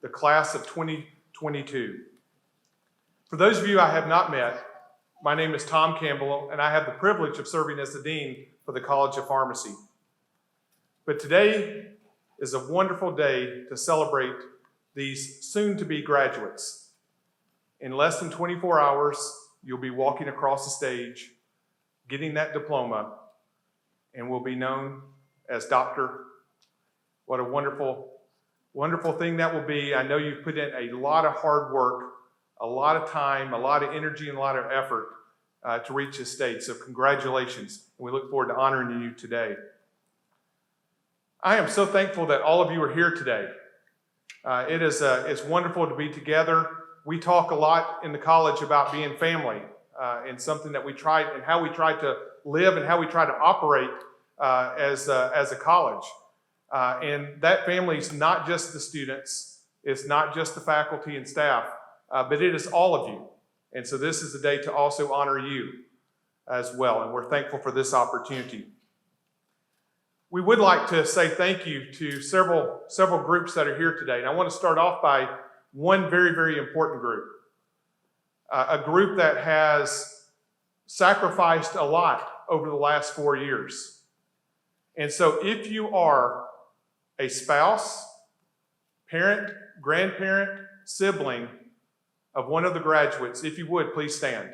the class of 2022. For those of you I have not met, my name is Tom Campbell, and I have the privilege of serving as the Dean for the College of Pharmacy. But today is a wonderful day to celebrate these soon-to-be graduates. In less than 24 hours, you'll be walking across the stage, getting that diploma, and will be known as Doctor. What a wonderful, wonderful thing that will be. I know you've put in a lot of hard work, a lot of time, a lot of energy, and a lot of effort to reach this stage. So congratulations. We look forward to honoring you today. I am so thankful that all of you are here today. It's wonderful to be together. We talk a lot in the college about being family and something that we try and how we try to live and how we try to operate as a college. And that family is not just the students, it's not just the faculty and staff, but it is all of you. And so this is a day to also honor you as well, and we're thankful for this opportunity. We would like to say thank you to several groups that are here today. And I want to start off by one very, very important group. A group that has sacrificed a lot over the last 4 years. And so if you are a spouse, parent, grandparent, sibling of one of the graduates, if you would, please stand.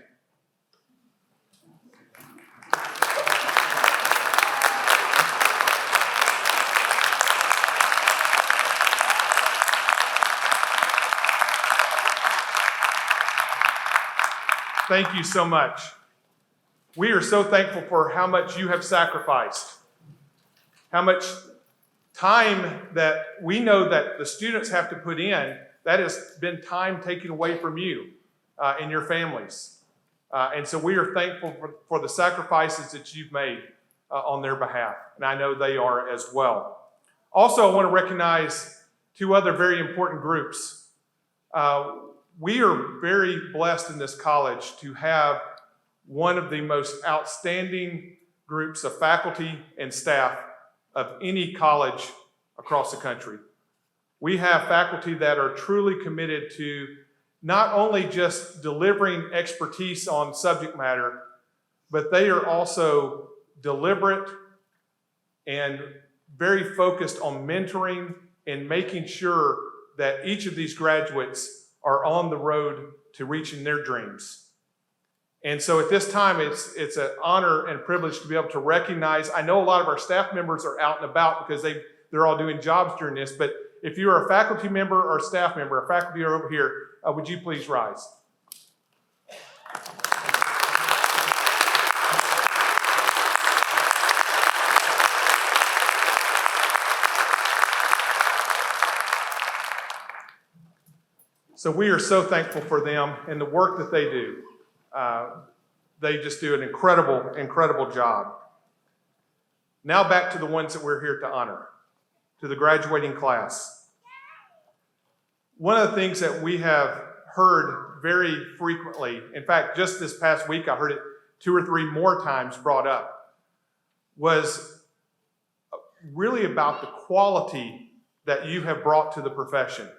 Thank you so much. We are so thankful for how much you have sacrificed, how much time that we know that the students have to put in. That has been time taken away from you and your families. And so we are thankful for the sacrifices that you've made on their behalf. And I know they are as well. Also, I want to recognize two other very important groups. We are very blessed in this college to have one of the most outstanding groups of faculty and staff of any college across the country. We have faculty that are truly committed to not only just delivering expertise on subject matter, but they are also deliberate and very focused on mentoring and making sure that each of these graduates are on the road to reaching their dreams. And so at this time, it's an honor and privilege to be able to recognize. I know a lot of our staff members are out and about because they're all doing jobs during this, but if you are a faculty member or a staff member, a faculty are over here, would you please rise? So we are so thankful for them and the work that they do. They just do an incredible, incredible job. Now back to the ones that we're here to honor, to the graduating class. One of the things that we have heard very frequently, in fact, just this past week, I heard it 2 or 3 more times brought up, was really about the quality that you have brought to the profession.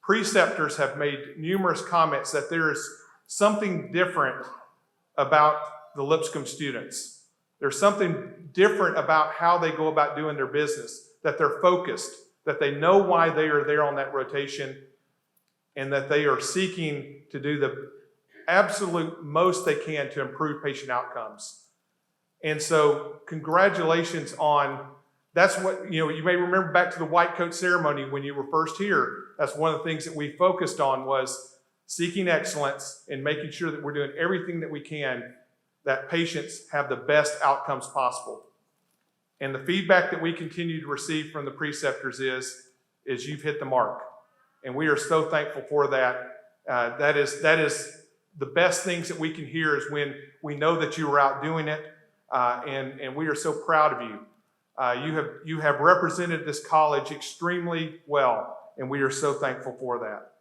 Preceptors have made numerous comments that there is something different about the Lipscomb students. There's something different about how they go about doing their business, that they're focused, that they know why they are there on that rotation, and that they are seeking to do the absolute most they can to improve patient outcomes. And so congratulations on, that's what, you may remember back to the white coat ceremony when you were first here. That's one of the things that we focused on was seeking excellence and making sure that we're doing everything that we can that patients have the best outcomes possible. And the feedback that we continue to receive from the preceptors is you've hit the mark. And we are so thankful for that. That is the best things that we can hear is when we know that you were out doing it. And we are so proud of you. You have represented this college extremely well, and we are so thankful for that.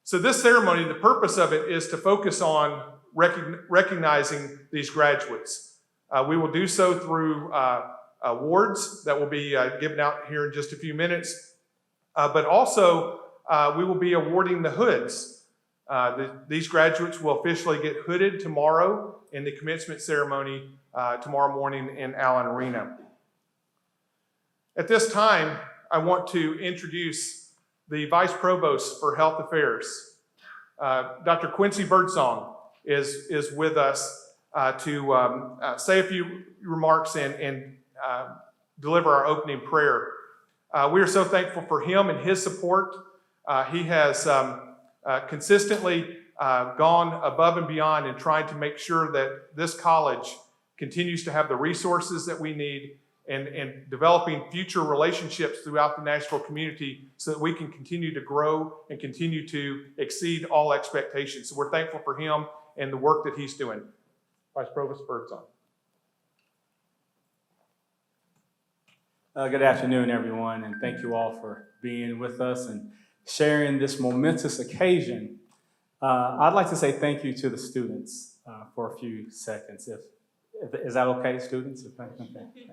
So this ceremony, the purpose of it is to focus on recognizing these graduates. We will do so through awards that will be given out here in just a few minutes, but also we will be awarding the hoods. These graduates will officially get hooded tomorrow in the commencement ceremony tomorrow morning in Allen Arena. At this time, I want to introduce the Vice Provost for Health Affairs. Dr. Quincy Birdsong is with us to say a few remarks and deliver our opening prayer. We are so thankful for him and his support. He has consistently gone above and beyond in trying to make sure that this college continues to have the resources that we need and developing future relationships throughout the Nashville community so that we can continue to grow and continue to exceed all expectations. So we're thankful for him and the work that he's doing. Vice Provost Birdsong. Good afternoon, everyone, and thank you all for being with us and sharing this momentous occasion. I'd like to say thank you to the students for a few seconds. Is that okay, students? Okay.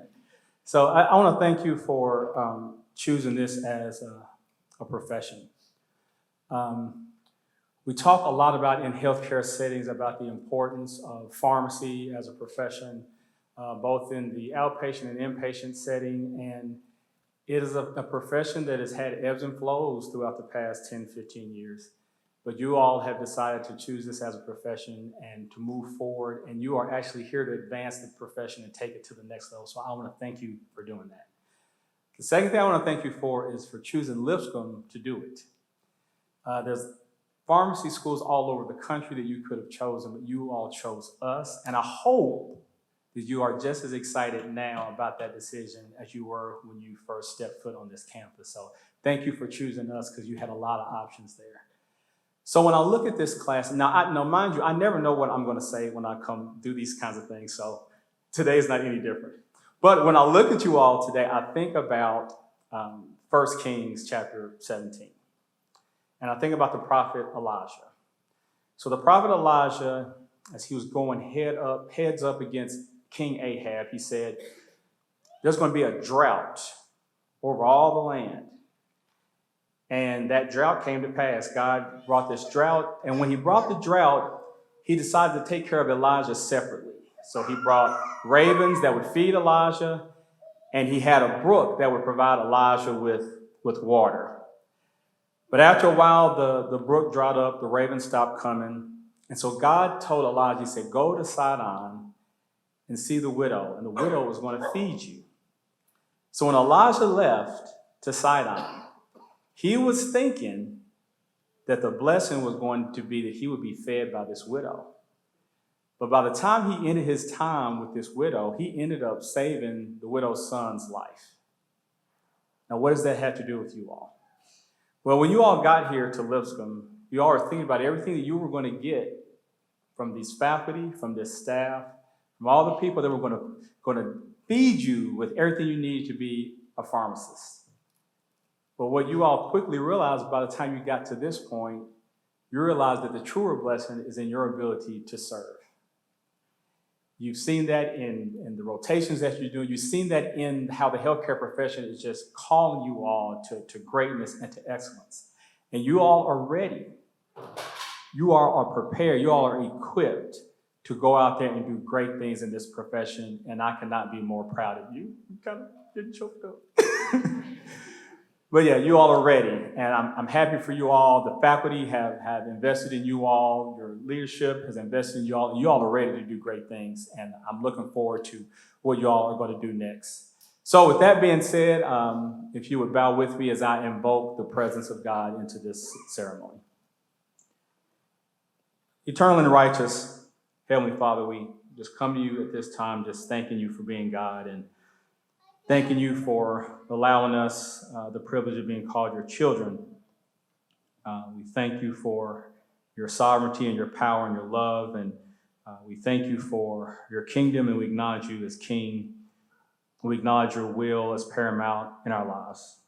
So I want to thank you for choosing this as a profession. We talk a lot about in healthcare settings about the importance of pharmacy as a profession, both in the outpatient and inpatient setting, and it is a profession that has had ebbs and flows throughout the past 10, 15 years. But you all have decided to choose this as a profession and to move forward, and you are actually here to advance the profession and take it to the next level. So I want to thank you for doing that. The second thing I want to thank you for is for choosing Lipscomb to do it. There's pharmacy schools all over the country that you could have chosen, but you all chose us, and I hope that you are just as excited now about that decision as you were when you first stepped foot on this campus. So thank you for choosing us because you had a lot of options there. So when I look at this class, now mind you, I never know what I'm going to say when I come do these kinds of things, so today is not any different. But when I look at you all today, I think about 1 Kings chapter 17. And I think about the prophet Elijah. So the prophet Elijah, as he was going heads up against King Ahab, he said, there's going to be a drought over all the land. And that drought came to pass. God brought this drought. And when he brought the drought, he decided to take care of Elijah separately. So he brought ravens that would feed Elijah, and he had a brook that would provide Elijah with water. But after a while, the brook dried up, the ravens stopped coming. And so God told Elijah, he said, go to Sidon and see the widow, and the widow was going to feed you. So when Elijah left to Sidon, he was thinking that the blessing was going to be that he would be fed by this widow. But by the time he ended his time with this widow, he ended up saving the widow's son's life. Now, what does that have to do with you all? Well, when you all got here to Lipscomb, you all were thinking about everything that you were going to get from these faculty, from this staff, from all the people that were going to feed you with everything you need to be a pharmacist. But what you all quickly realized by the time you got to this point, you realized that the truer blessing is in your ability to serve. You've seen that in the rotations that you're doing. You've seen that in how the healthcare profession is just calling you all to greatness and to excellence. And you all are ready. You all are prepared. You all are equipped to go out there and do great things in this profession. And I cannot be more proud of you. You kind of getting choked up. But yeah, you all are ready, and I'm happy for you all. The faculty have invested in you all. Your leadership has invested in you all. You all are ready to do great things, and I'm looking forward to what you all are going to do next. So with that being said, if you would bow with me as I invoke the presence of God into this ceremony. Eternal and righteous Heavenly Father, we just come to you at this time just thanking you for being God and thanking you for allowing us the privilege of being called your children. We thank you for your sovereignty and your power and your love. And we thank you for your kingdom, and we acknowledge you as King. We acknowledge your will as paramount in our lives.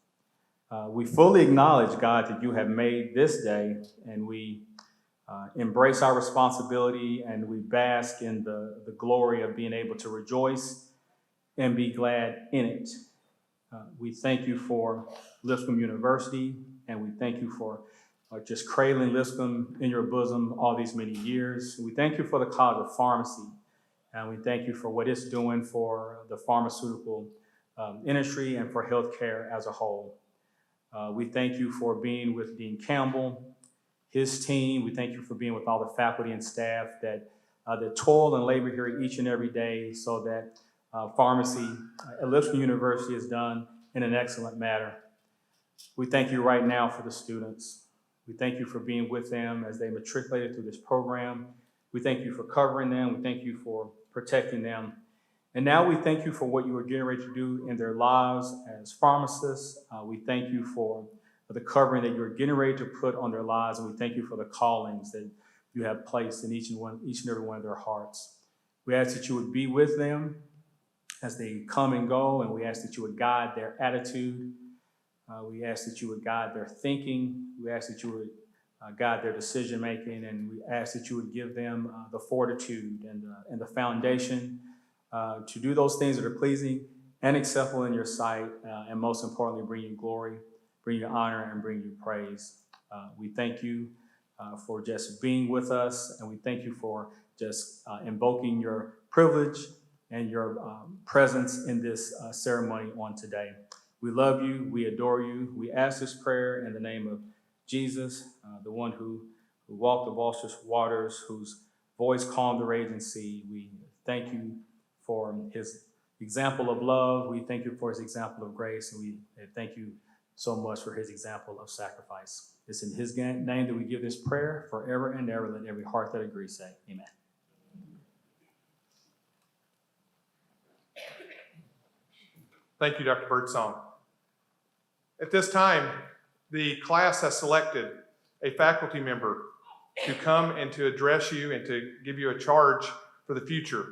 We fully acknowledge, God, that you have made this day, and we embrace our responsibility, and we bask in the glory of being able to rejoice and be glad in it. We thank you for Lipscomb University, and we thank you for just cradling Lipscomb in your bosom all these many years. We thank you for the College of Pharmacy, and we thank you for what it's doing for the pharmaceutical industry and for healthcare as a whole. We thank you for being with Dean Campbell, his team. We thank you for being with all the faculty and staff that toil and labor here each and every day so that pharmacy at Lipscomb University is done in an excellent manner. We thank you right now for the students. We thank you for being with them as they matriculated through this program. We thank you for covering them. We thank you for protecting them. And now we thank you for what you are getting ready to do in their lives as pharmacists. We thank you for the covering that you're getting ready to put on their lives, and we thank you for the callings that you have placed in each and every one of their hearts. We ask that you would be with them as they come and go, and we ask that you would guide their attitude. We ask that you would guide their thinking. We ask that you would guide their decision making, and we ask that you would give them the fortitude and the foundation to do those things that are pleasing and acceptable in your sight, and most importantly, bring you glory, bring you honor, and bring you praise. We thank you for just being with us, and we thank you for just invoking your privilege and your presence in this ceremony on today. We love you, we adore you. We ask this prayer in the name of Jesus, the one who walked the boisterous waters, whose voice calmed the raging sea. We thank you for his example of love. We thank you for his example of grace, and we thank you so much for his example of sacrifice. It's in his name that we give this prayer forever and ever. Let every heart that agrees say, amen. Thank you, Dr. Birdsong. At this time, the class has selected a faculty member to come and to address you and to give you a charge for the future.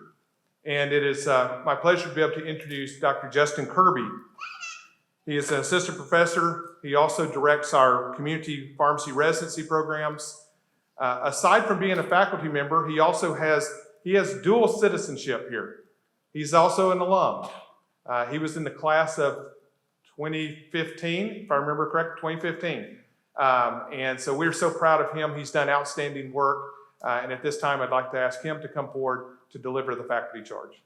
And it is my pleasure to be able to introduce Dr. Justin Kirby. He is an assistant professor. He also directs our community pharmacy residency programs. Aside from being a faculty member, he has dual citizenship here. He's also an alum. He was in the class of 2015, if I remember correctly, 2015. And so we're so proud of him. He's done outstanding work. And at this time, I'd like to ask him to come forward to deliver the faculty charge.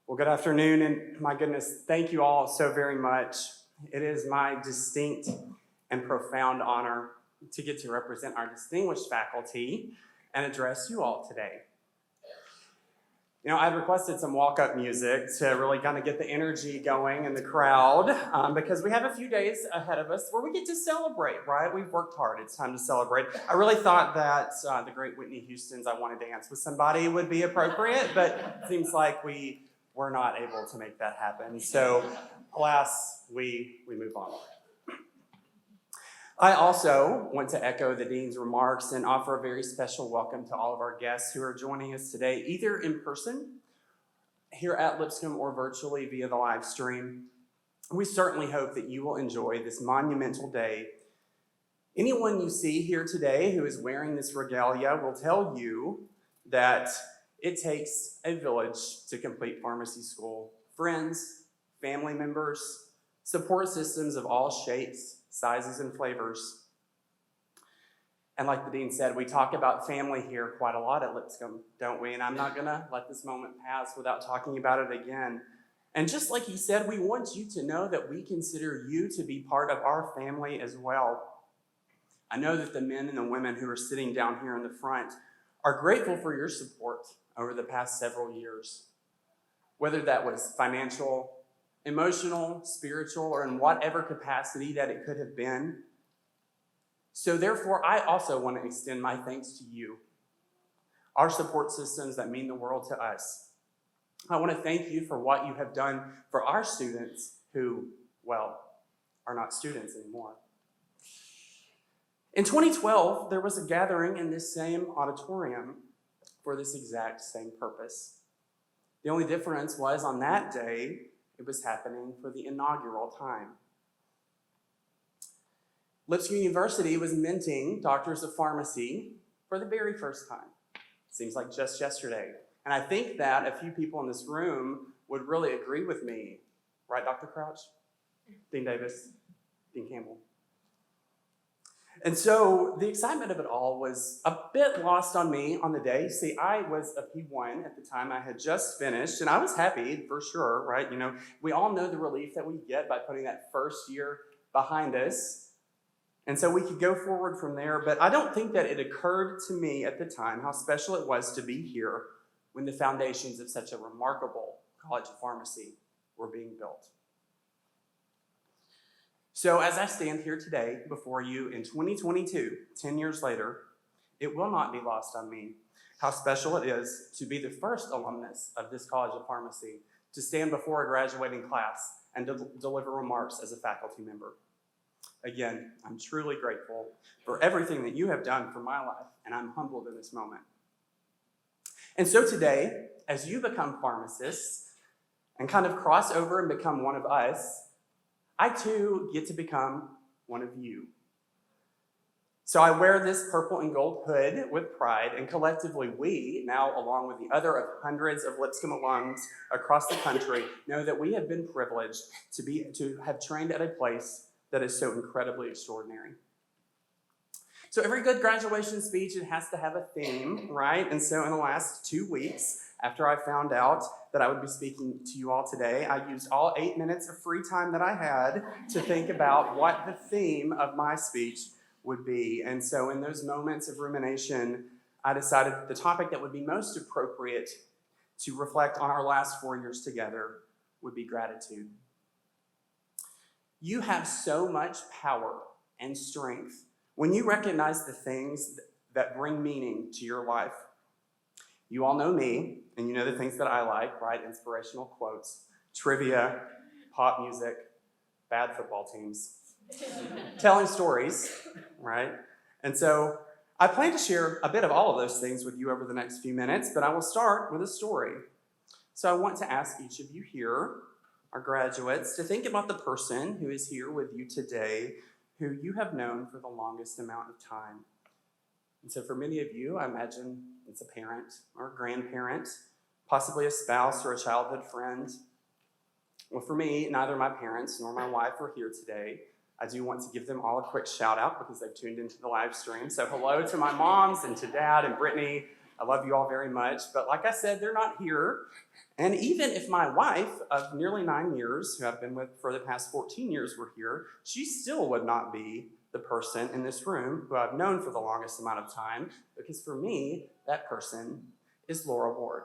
Well, good afternoon, and my goodness, thank you all so very much. It is my distinct and profound honor to get to represent our distinguished faculty and address you all today. You know, I've requested some walk-up music to really kind of get the energy going in the crowd because we have a few days ahead of us where we get to celebrate, right? We've worked hard. It's time to celebrate. I really thought that the great Whitney Houston's I Want to Dance with Somebody would be appropriate, but it seems like we were not able to make that happen. So, alas, we move on. I also want to echo the Dean's remarks and offer a very special welcome to all of our guests who are joining us today, either in person here at Lipscomb or virtually via the live stream. We certainly hope that you will enjoy this monumental day. Anyone you see here today who is wearing this regalia will tell you that it takes a village to complete pharmacy school. Friends, family members, support systems of all shapes, sizes, and flavors. And like the Dean said, we talk about family here quite a lot at Lipscomb, don't we? And I'm not gonna let this moment pass without talking about it again. And just like he said, we want you to know that we consider you to be part of our family as well. I know that the men and the women who are sitting down here in the front are grateful for your support over the past several years, whether that was financial, emotional, spiritual, or in whatever capacity that it could have been. So therefore, I also want to extend my thanks to you, our support systems that mean the world to us. I want to thank you for what you have done for our students who, well, are not students anymore. In 2012, there was a gathering in this same auditorium for this exact same purpose. The only difference was on that day, it was happening for the inaugural time. Lipscomb University was minting doctors of pharmacy for the very first time. Seems like just yesterday. And I think that a few people in this room would really agree with me. Right, Dr. Crouch? Dean Davis? Dean Campbell? And so the excitement of it all was a bit lost on me on the day. See, I was a P1 at the time. I had just finished, and I was happy for sure, right? You know, we all know the relief that we get by putting that first year behind us. And so we could go forward from there, but I don't think that it occurred to me at the time how special it was to be here when the foundations of such a remarkable College of Pharmacy were being built. So as I stand here today before you in 2022, 10 years later, it will not be lost on me how special it is to be the first alumnus of this College of Pharmacy to stand before a graduating class and deliver remarks as a faculty member. Again, I'm truly grateful for everything that you have done for my life, and I'm humbled in this moment. And so today, as you become pharmacists and kind of cross over and become one of us, I too get to become one of you. So I wear this purple and gold hood with pride, and collectively we, now along with the other of hundreds of Lipscomb alums across the country, know that we have been privileged to have trained at a place that is so incredibly extraordinary. So every good graduation speech, it has to have a theme, right? And so in the last 2 weeks, after I found out that I would be speaking to you all today, I used all 8 minutes of free time that I had to think about what the theme of my speech would be. And so in those moments of rumination, I decided that the topic that would be most appropriate to reflect on our last 4 years together would be gratitude. You have so much power and strength when you recognize the things that bring meaning to your life. You all know me, and you know the things that I like, right? Inspirational quotes, trivia, pop music, bad football teams, telling stories, right? And so I plan to share a bit of all of those things with you over the next few minutes, but I will start with a story. So I want to ask each of you here, our graduates, to think about the person who is here with you today who you have known for the longest amount of time. And so for many of you, I imagine it's a parent or a grandparent, possibly a spouse or a childhood friend. Well, for me, neither my parents nor my wife are here today. I do want to give them all a quick shout out because they've tuned into the live stream. So hello to my moms and to Dad and Brittany. I love you all very much. But like I said, they're not here. And even if my wife of nearly 9 years, who I've been with for the past 14 years, were here, she still would not be the person in this room who I've known for the longest amount of time, because for me, that person is Laura Ward.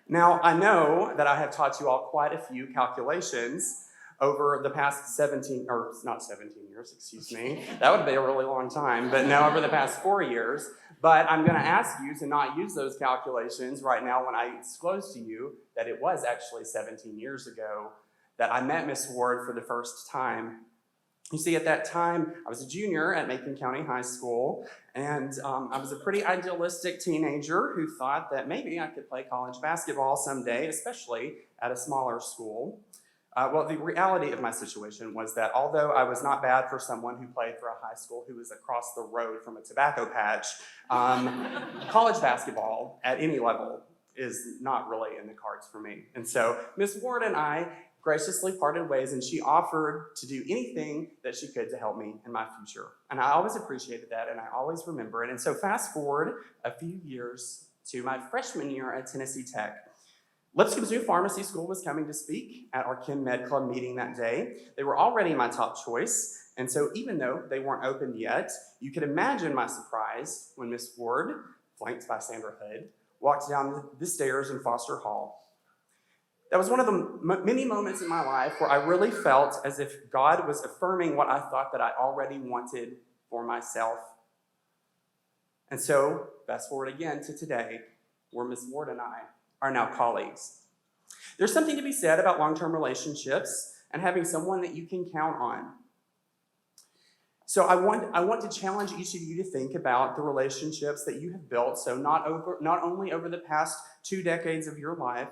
Now, I know that I have taught you all quite a few calculations over the past 17 years, excuse me. That would be a really long time, but no, over the past 4 years. But I'm going to ask you to not use those calculations right now when I disclose to you that it was actually 17 years ago that I met Miss Ward for the first time. You see, at that time, I was a junior at Macon County High School, and I was a pretty idealistic teenager who thought that maybe I could play college basketball someday, especially at a smaller school. Well, the reality of my situation was that although I was not bad for someone who played for a high school who was across the road from a tobacco patch, college basketball at any level is not really in the cards for me. And so Miss Ward and I graciously parted ways, and she offered to do anything that she could to help me in my future. And I always appreciated that, and I always remember it. And so fast forward a few years to my freshman year at Tennessee Tech. Lipscomb's new pharmacy school was coming to speak at our Chem Med Club meeting that day. They were already my top choice, and so even though they weren't opened yet, you could imagine my surprise when Miss Ward, flanked by Sandra Hood, walked down the stairs in Foster Hall. That was one of the many moments in my life where I really felt as if God was affirming what I thought that I already wanted for myself. And so, fast forward again to today, where Miss Ward and I are now colleagues. There's something to be said about long-term relationships and having someone that you can count on. So I want to challenge each of you to think about the relationships that you have built, so not only over the past 2 decades of your life,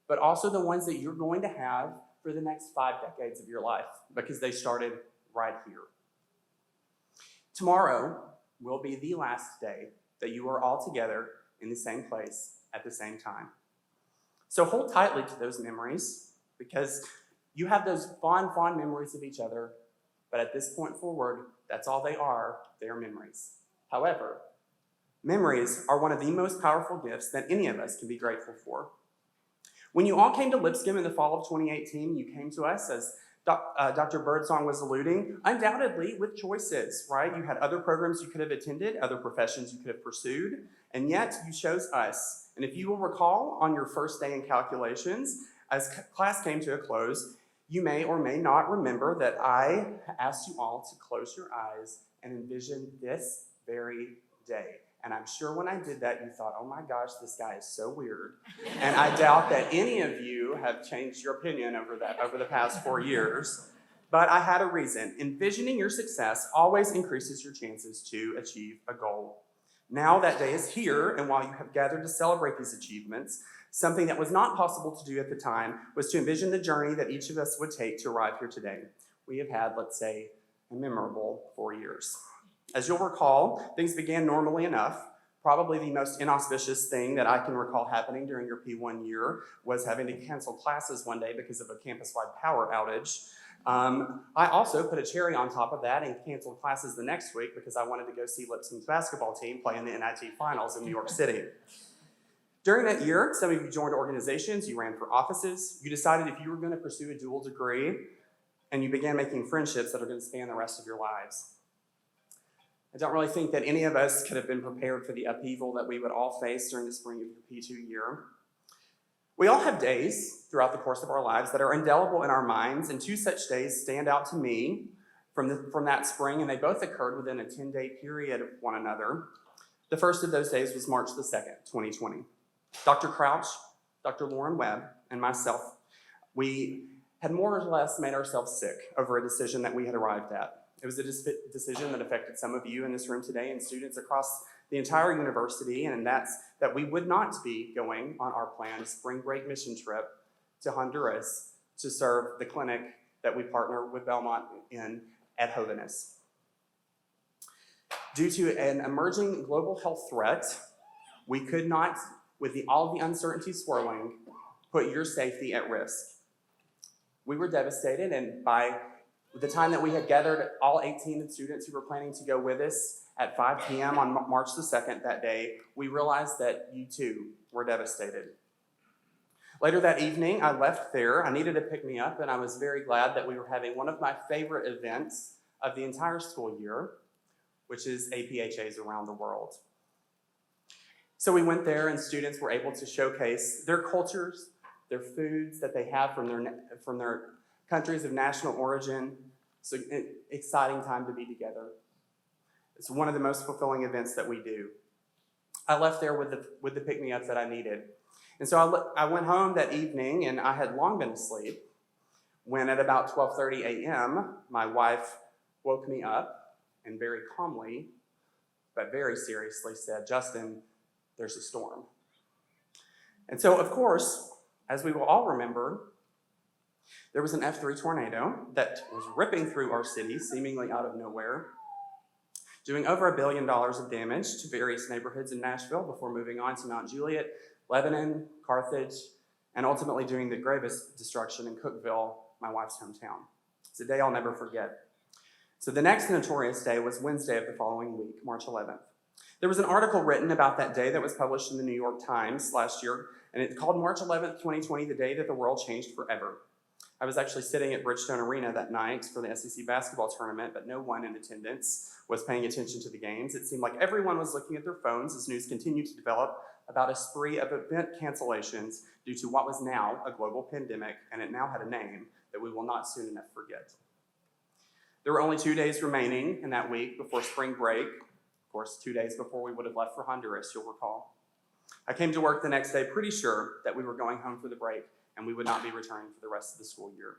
but also the ones that you're going to have for the next 5 decades of your life, because they started right here. Tomorrow, will be the last day that you are all together in the same place at the same time. So hold tightly to those memories, because you have those fond memories of each other, but at this point forward, that's all they are memories. However, memories are one of the most powerful gifts that any of us can be grateful for. When you all came to Lipscomb in the fall of 2018, you came to us, as Dr. Birdsong was alluding, undoubtedly with choices, right? You had other programs you could have attended, other professions you could have pursued, and yet you chose us. And if you will recall, on your first day in calculations, as class came to a close, you may or may not remember that I asked you all to close your eyes and envision this very day. And I'm sure when I did that, you thought, oh my gosh, this guy is so weird. And I doubt that any of you have changed your opinion over the past 4 years. But I had a reason. Envisioning your success always increases your chances to achieve a goal. Now that day is here, and while you have gathered to celebrate these achievements, something that was not possible to do at the time was to envision the journey that each of us would take to arrive here today. We have had, let's say, a memorable 4 years. As you'll recall, things began normally enough. Probably the most inauspicious thing that I can recall happening during your P1 year was having to cancel classes one day because of a campus-wide power outage. I also put a cherry on top of that and canceled classes the next week because I wanted to go see Lipscomb's basketball team play in the NIT finals in New York City. During that year, some of you joined organizations, you ran for offices, you decided if you were going to pursue a dual degree, and you began making friendships that are going to span the rest of your lives. I don't really think that any of us could have been prepared for the upheaval that we would all face during the spring of your P2 year. We all have days throughout the course of our lives that are indelible in our minds, and 2 such days stand out to me from that spring, and they both occurred within a 10-day period of one another. The first of those days was March the 2nd, 2020. Dr. Crouch, Dr. Lauren Webb, and myself, we had more or less made ourselves sick over a decision that we had arrived at. It was a decision that affected some of you in this room today and students across the entire university, and that's that we would not be going on our planned spring break mission trip to Honduras to serve the clinic that we partner with Belmont in at Holiness. Due to an emerging global health threat, we could not, with all the uncertainty swirling, put your safety at risk. We were devastated, and by the time that we had gathered all 18 students who were planning to go with us at 5 p.m. on March the 2nd that day, we realized that you too were devastated. Later that evening, I left there. I needed a pick-me-up, and I was very glad that we were having one of my favorite events of the entire school year, which is APHAs around the world. So we went there, and students were able to showcase their cultures, their foods that they have from their countries of national origin. It's an exciting time to be together. It's one of the most fulfilling events that we do. I left there with the pick-me-ups that I needed. And so I went home that evening, and I had long been asleep when at about 12:30 a.m., my wife woke me up and very calmly, but very seriously said, "Justin, there's a storm." And so, of course, as we will all remember, there was an F3 tornado that was ripping through our city, seemingly out of nowhere, doing over $1 billion of damage to various neighborhoods in Nashville before moving on to Mount Juliet, Lebanon, Carthage, and ultimately doing the gravest destruction in Cookeville, my wife's hometown. It's a day I'll never forget. So the next notorious day was Wednesday of the following week, March 11th. There was an article written about that day that was published in the New York Times last year, and it's called March 11th, 2020, the day that the world changed forever. I was actually sitting at Bridgestone Arena that night for the SEC basketball tournament, but no one in attendance was paying attention to the games. It seemed like everyone was looking at their phones as news continued to develop about a spree of event cancellations due to what was now a global pandemic, and it now had a name that we will not soon enough forget. There were only 2 days remaining in that week before spring break. Of course, 2 days before we would have left for Honduras, you'll recall. I came to work the next day pretty sure that we were going home for the break and we would not be returning for the rest of the school year.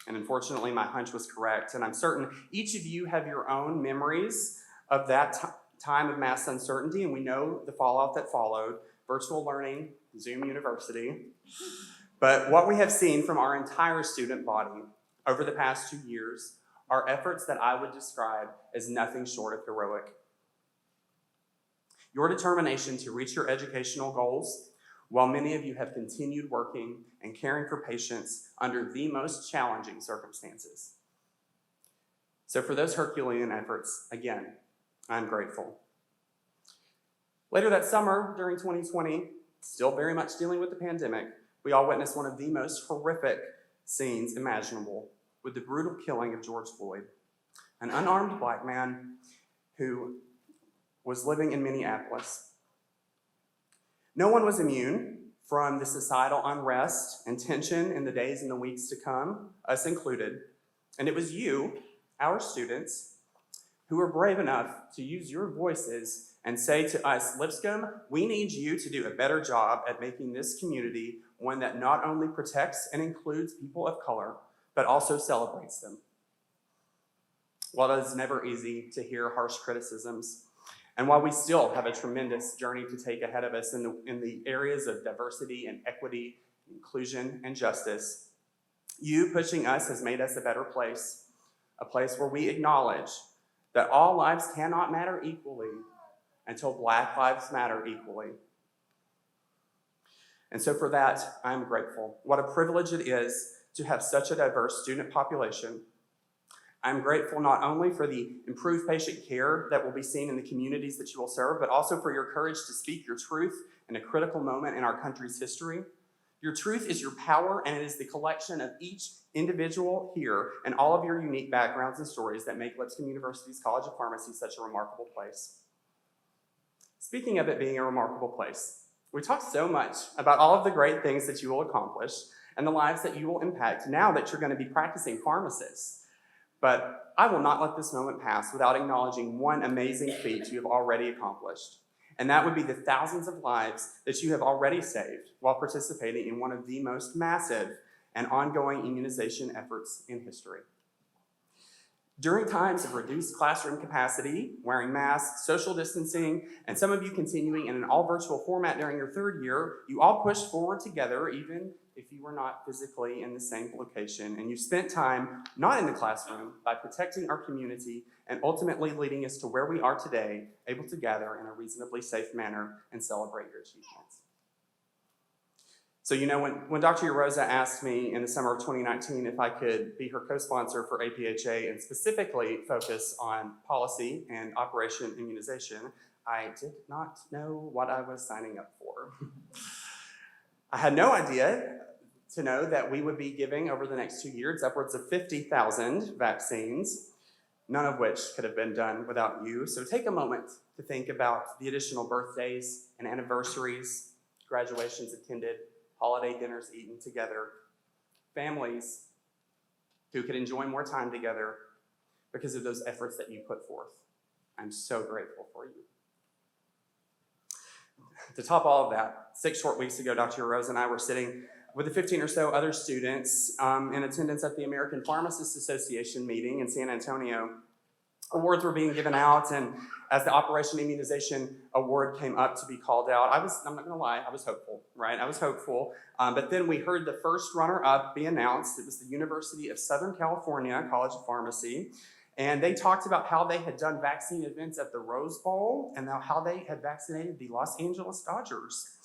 And unfortunately, my hunch was correct, and I'm certain each of you have your own memories of that time of mass uncertainty, and we know the fallout that followed, virtual learning, Zoom University. But what we have seen from our entire student body over the past 2 years are efforts that I would describe as nothing short of heroic. your determination to reach your educational goals, while many of you have continued working and caring for patients under the most challenging circumstances. So for those Herculean efforts, again, I'm grateful. Later that summer, during 2020, still very much dealing with the pandemic, we all witnessed one of the most horrific scenes imaginable with the brutal killing of George Floyd, an unarmed black man who was living in Minneapolis. No one was immune from the societal unrest and tension in the days and the weeks to come, us included. And it was you, our students, who were brave enough to use your voices and say to us, Lipscomb, we need you to do a better job at making this community one that not only protects and includes people of color, but also celebrates them. While it is never easy to hear harsh criticisms, and while we still have a tremendous journey to take ahead of us in the areas of diversity and equity, inclusion and justice, you pushing us has made us a better place, a place where we acknowledge that all lives cannot matter equally until Black lives matter equally. And so for that, I'm grateful. What a privilege it is to have such a diverse student population. I'm grateful not only for the improved patient care that will be seen in the communities that you will serve, but also for your courage to speak your truth in a critical moment in our country's history. Your truth is your power, and it is the collection of each individual here and all of your unique backgrounds and stories that make Lipscomb University's College of Pharmacy such a remarkable place. Speaking of it being a remarkable place, we talk so much about all of the great things that you will accomplish and the lives that you will impact now that you're going to be practicing pharmacists. But I will not let this moment pass without acknowledging one amazing feat you have already accomplished. And that would be the thousands of lives that you have already saved while participating in one of the most massive and ongoing immunization efforts in history. During times of reduced classroom capacity, wearing masks, social distancing, and some of you continuing in an all-virtual format during your third year, you all pushed forward together, even if you were not physically in the same location, and you spent time not in the classroom by protecting our community and ultimately leading us to where we are today, able to gather in a reasonably safe manner and celebrate your achievements. So when Dr. Rosa asked me in the summer of 2019 if I could be her co-sponsor for APHA and specifically focus on policy and Operation Immunization, I did not know what I was signing up for. I had no idea to know that we would be giving over the next 2 years upwards of 50,000 vaccines, none of which could have been done without you. So take a moment to think about the additional birthdays and anniversaries, graduations attended, holiday dinners eaten together, families who could enjoy more time together because of those efforts that you put forth. I'm so grateful for you. To top all of that, 6 short weeks ago, Dr. Rose and I were sitting with the 15 or so other students in attendance at the American Pharmacists Association meeting in San Antonio. Awards were being given out, and as the Operation Immunization Award came up to be called out, I'm not gonna lie, I was hopeful, right? I was hopeful, but then we heard the first runner-up be announced. It was the University of Southern California College of Pharmacy, and they talked about how they had done vaccine events at the Rose Bowl and how they had vaccinated the Los Angeles Dodgers.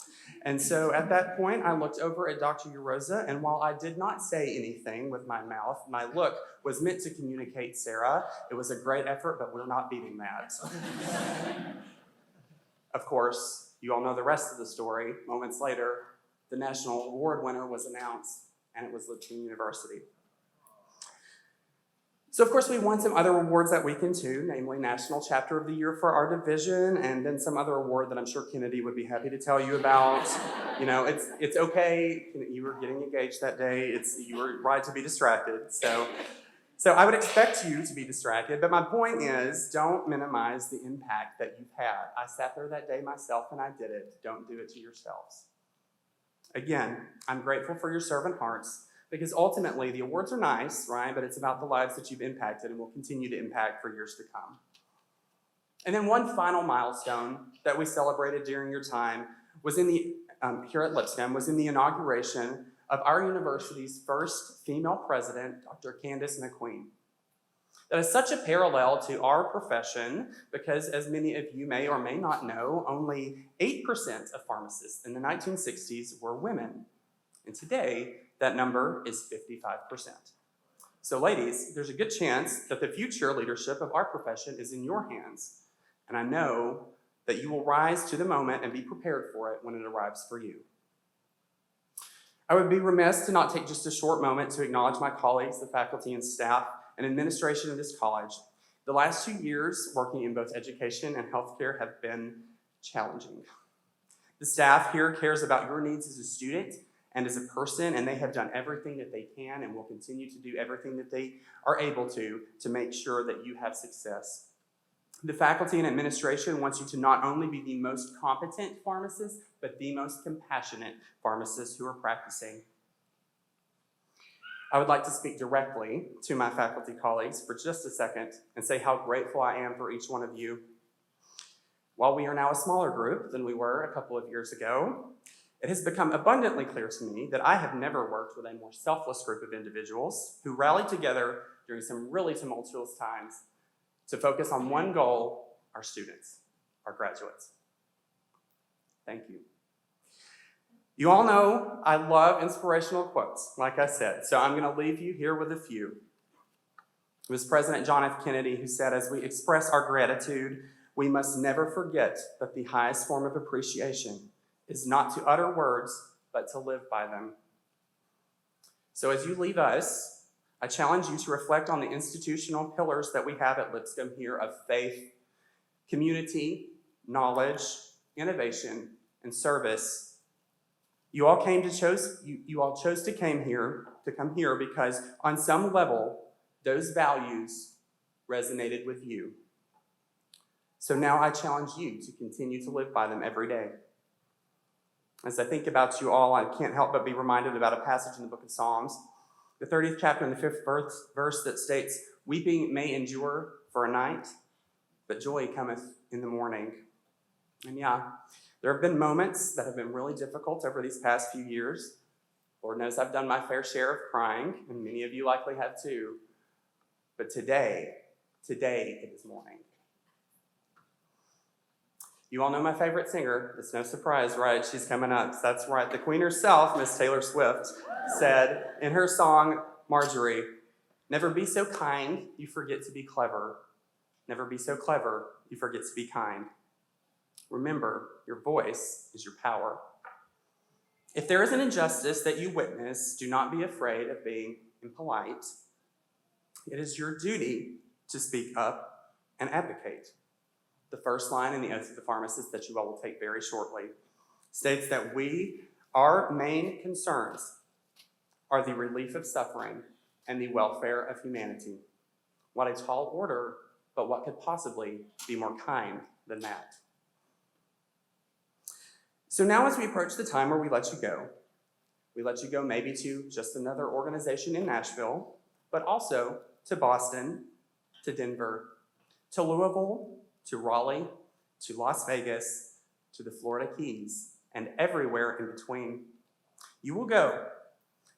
And so at that point, I looked over at Dr. Uroza, and while I did not say anything with my mouth, my look was meant to communicate, Sarah, it was a great effort, but we're not beating that. Of course, you all know the rest of the story. Moments later, the national award winner was announced, and it was Lipscomb University. So of course we won some other awards that weekend too, namely National Chapter of the Year for our division, and then some other award that I'm sure Kennedy would be happy to tell you about. You know, it's okay. You were getting engaged that day. You were right to be distracted. So I would expect you to be distracted, but my point is, don't minimize the impact that you've had. I sat there that day myself and I did it. Don't do it to yourselves. Again, I'm grateful for your servant hearts, because ultimately the awards are nice, right? But it's about the lives that you've impacted and will continue to impact for years to come. And then one final milestone that we celebrated during your time was here at Lipscomb, was in the inauguration of our university's first female president, Dr. Candice Mcqueen. That is such a parallel to our profession because, as many of you may or may not know, only 8% of pharmacists in the 1960s were women. And today, that number is 55%. So ladies, there's a good chance that the future leadership of our profession is in your hands. And I know that you will rise to the moment and be prepared for it when it arrives for you. I would be remiss to not take just a short moment to acknowledge my colleagues, the faculty and staff, and administration of this college. The last 2 years working in both education and healthcare have been challenging. The staff here cares about your needs as a student and as a person, and they have done everything that they can and will continue to do everything that they are able to make sure that you have success. The faculty and administration wants you to not only be the most competent pharmacist, but the most compassionate pharmacists who are practicing. I would like to speak directly to my faculty colleagues for just a second and say how grateful I am for each one of you. While we are now a smaller group than we were a couple of years ago, it has become abundantly clear to me that I have never worked with a more selfless group of individuals who rallied together during some really tumultuous times to focus on one goal: our students, our graduates. Thank you. You all know I love inspirational quotes, like I said, so I'm going to leave you here with a few. It was President John F. Kennedy who said, as we express our gratitude, we must never forget that the highest form of appreciation is not to utter words, but to live by them. So as you leave us, I challenge you to reflect on the institutional pillars that we have at Lipscomb here of faith, community, knowledge, innovation, and service. You all chose to come here because on some level, those values resonated with you. So now I challenge you to continue to live by them every day. As I think about you all, I can't help but be reminded about a passage in the book of Psalms, the 30th chapter and the 5th verse that states, "Weeping may endure for a night, but joy cometh in the morning." And yeah, there have been moments that have been really difficult over these past few years. Lord knows I've done my fair share of crying, and many of you likely have too. But today it is morning. You all know my favorite singer. It's no surprise, right? She's coming up. That's right. The queen herself, Miss Taylor Swift, said in her song, Marjorie, "Never be so kind, you forget to be clever. Never be so clever, you forget to be kind." Remember, your voice is your power. If there is an injustice that you witness, do not be afraid of being impolite. It is your duty to speak up and advocate. The first line in the Oath of the Pharmacist that you all will take very shortly states that our main concerns are the relief of suffering and the welfare of humanity. What a tall order, but what could possibly be more kind than that? So now as we approach the time where we let you go maybe to just another organization in Nashville, but also to Boston, to Denver, to Louisville, to Raleigh, to Las Vegas, to the Florida Keys, and everywhere in between. You will go.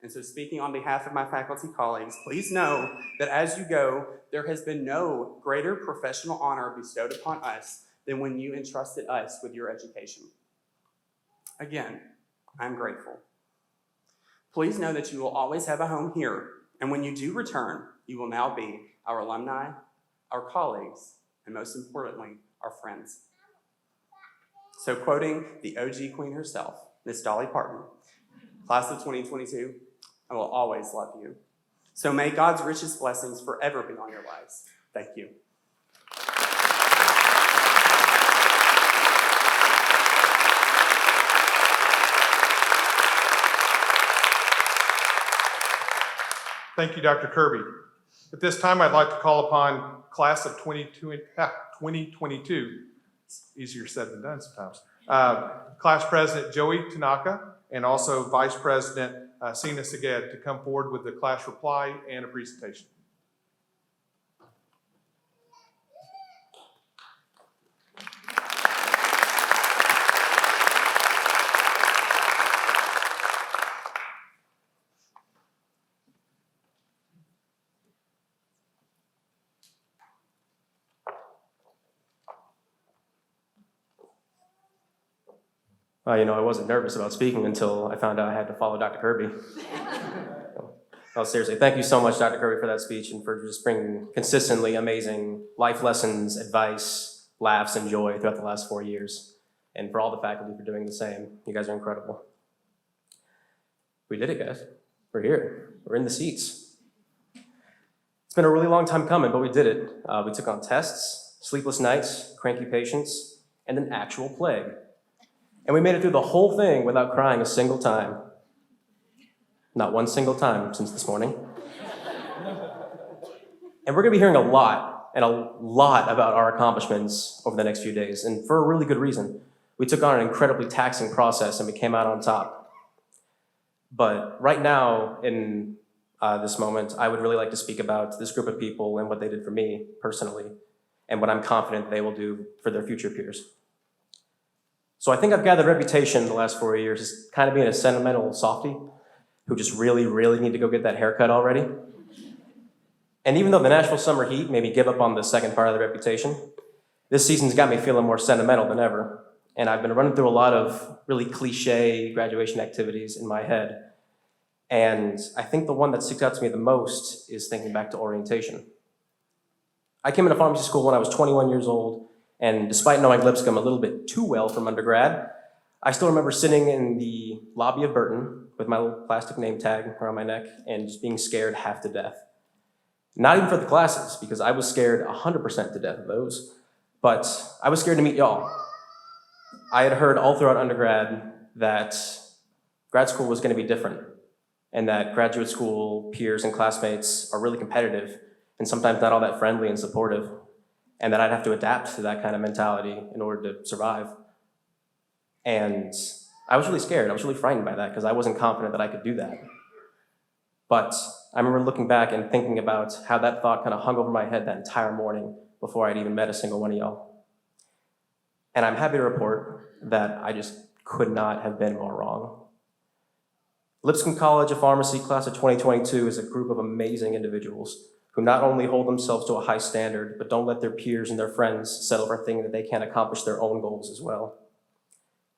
And so speaking on behalf of my faculty colleagues, please know that as you go, there has been no greater professional honor bestowed upon us than when you entrusted us with your education. Again, I'm grateful. Please know that you will always have a home here, and when you do return, you will now be our alumni, our colleagues, and most importantly, our friends. So quoting the OG queen herself, Miss Dolly Parton, class of 2022, I will always love you. So may God's richest blessings forever be on your lives. Thank you. Thank you, Dr. Kirby. At this time, I'd like to call upon class of 2022. It's easier said than done sometimes. Class President Joey Tanaka and also Vice President Sina Seged to come forward with the class reply and a presentation. I wasn't nervous about speaking until I found out I had to follow Dr. Kirby. No, seriously, thank you so much, Dr. Kirby, for that speech and for just bringing consistently amazing life lessons, advice, laughs, and joy throughout the last 4 years. And for all the faculty for doing the same. You guys are incredible. We did it, guys. We're here. We're in the seats. It's been a really long time coming, but we did it. We took on tests, sleepless nights, cranky patients, and an actual plague. And we made it through the whole thing without crying a single time. Not one single time since this morning. And we're gonna be hearing a lot about our accomplishments over the next few days, and for a really good reason. We took on an incredibly taxing process and we came out on top. But right now, in this moment, I would really like to speak about this group of people and what they did for me personally, and what I'm confident they will do for their future peers. So I think I've gathered a reputation the last 4 years as kind of being a sentimental softie who just really, really need to go get that haircut already. And even though the Nashville summer heat made me give up on the second part of the reputation, this season's got me feeling more sentimental than ever. And I've been running through a lot of really cliche graduation activities in my head. And I think the one that sticks out to me the most is thinking back to orientation. I came into pharmacy school when I was 21 years old, and despite knowing Lipscomb a little bit too well from undergrad, I still remember sitting in the lobby of Burton with my little plastic name tag around my neck and just being scared half to death. Not even for the classes, because I was scared 100% to death of those, but I was scared to meet y'all. I had heard all throughout undergrad that grad school was going to be different, and that graduate school peers and classmates are really competitive and sometimes not all that friendly and supportive, and that I'd have to adapt to that kind of mentality in order to survive. And I was really scared. I was really frightened by that because I wasn't confident that I could do that. But I remember looking back and thinking about how that thought kind of hung over my head that entire morning before I'd even met a single one of y'all. And I'm happy to report that I just could not have been more wrong. Lipscomb College of Pharmacy class of 2022 is a group of amazing individuals who not only hold themselves to a high standard, but don't let their peers and their friends settle for thinking that they can't accomplish their own goals as well.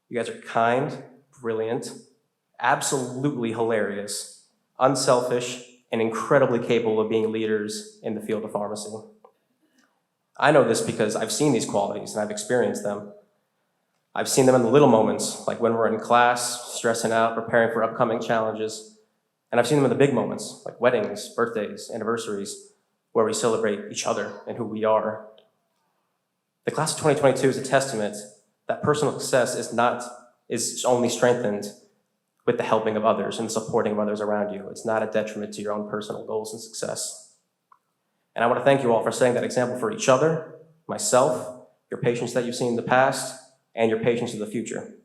You guys are kind, brilliant, absolutely hilarious, unselfish, and incredibly capable of being leaders in the field of pharmacy. I know this because I've seen these qualities and I've experienced them. I've seen them in the little moments, like when we're in class, stressing out, preparing for upcoming challenges. And I've seen them in the big moments, like weddings, birthdays, anniversaries, where we celebrate each other and who we are. The class of 2022 is a testament that personal success is only strengthened with the helping of others and the supporting of others around you. It's not a detriment to your own personal goals and success. And I want to thank you all for setting that example for each other, myself, your patients that you've seen in the past, and your patients of the future.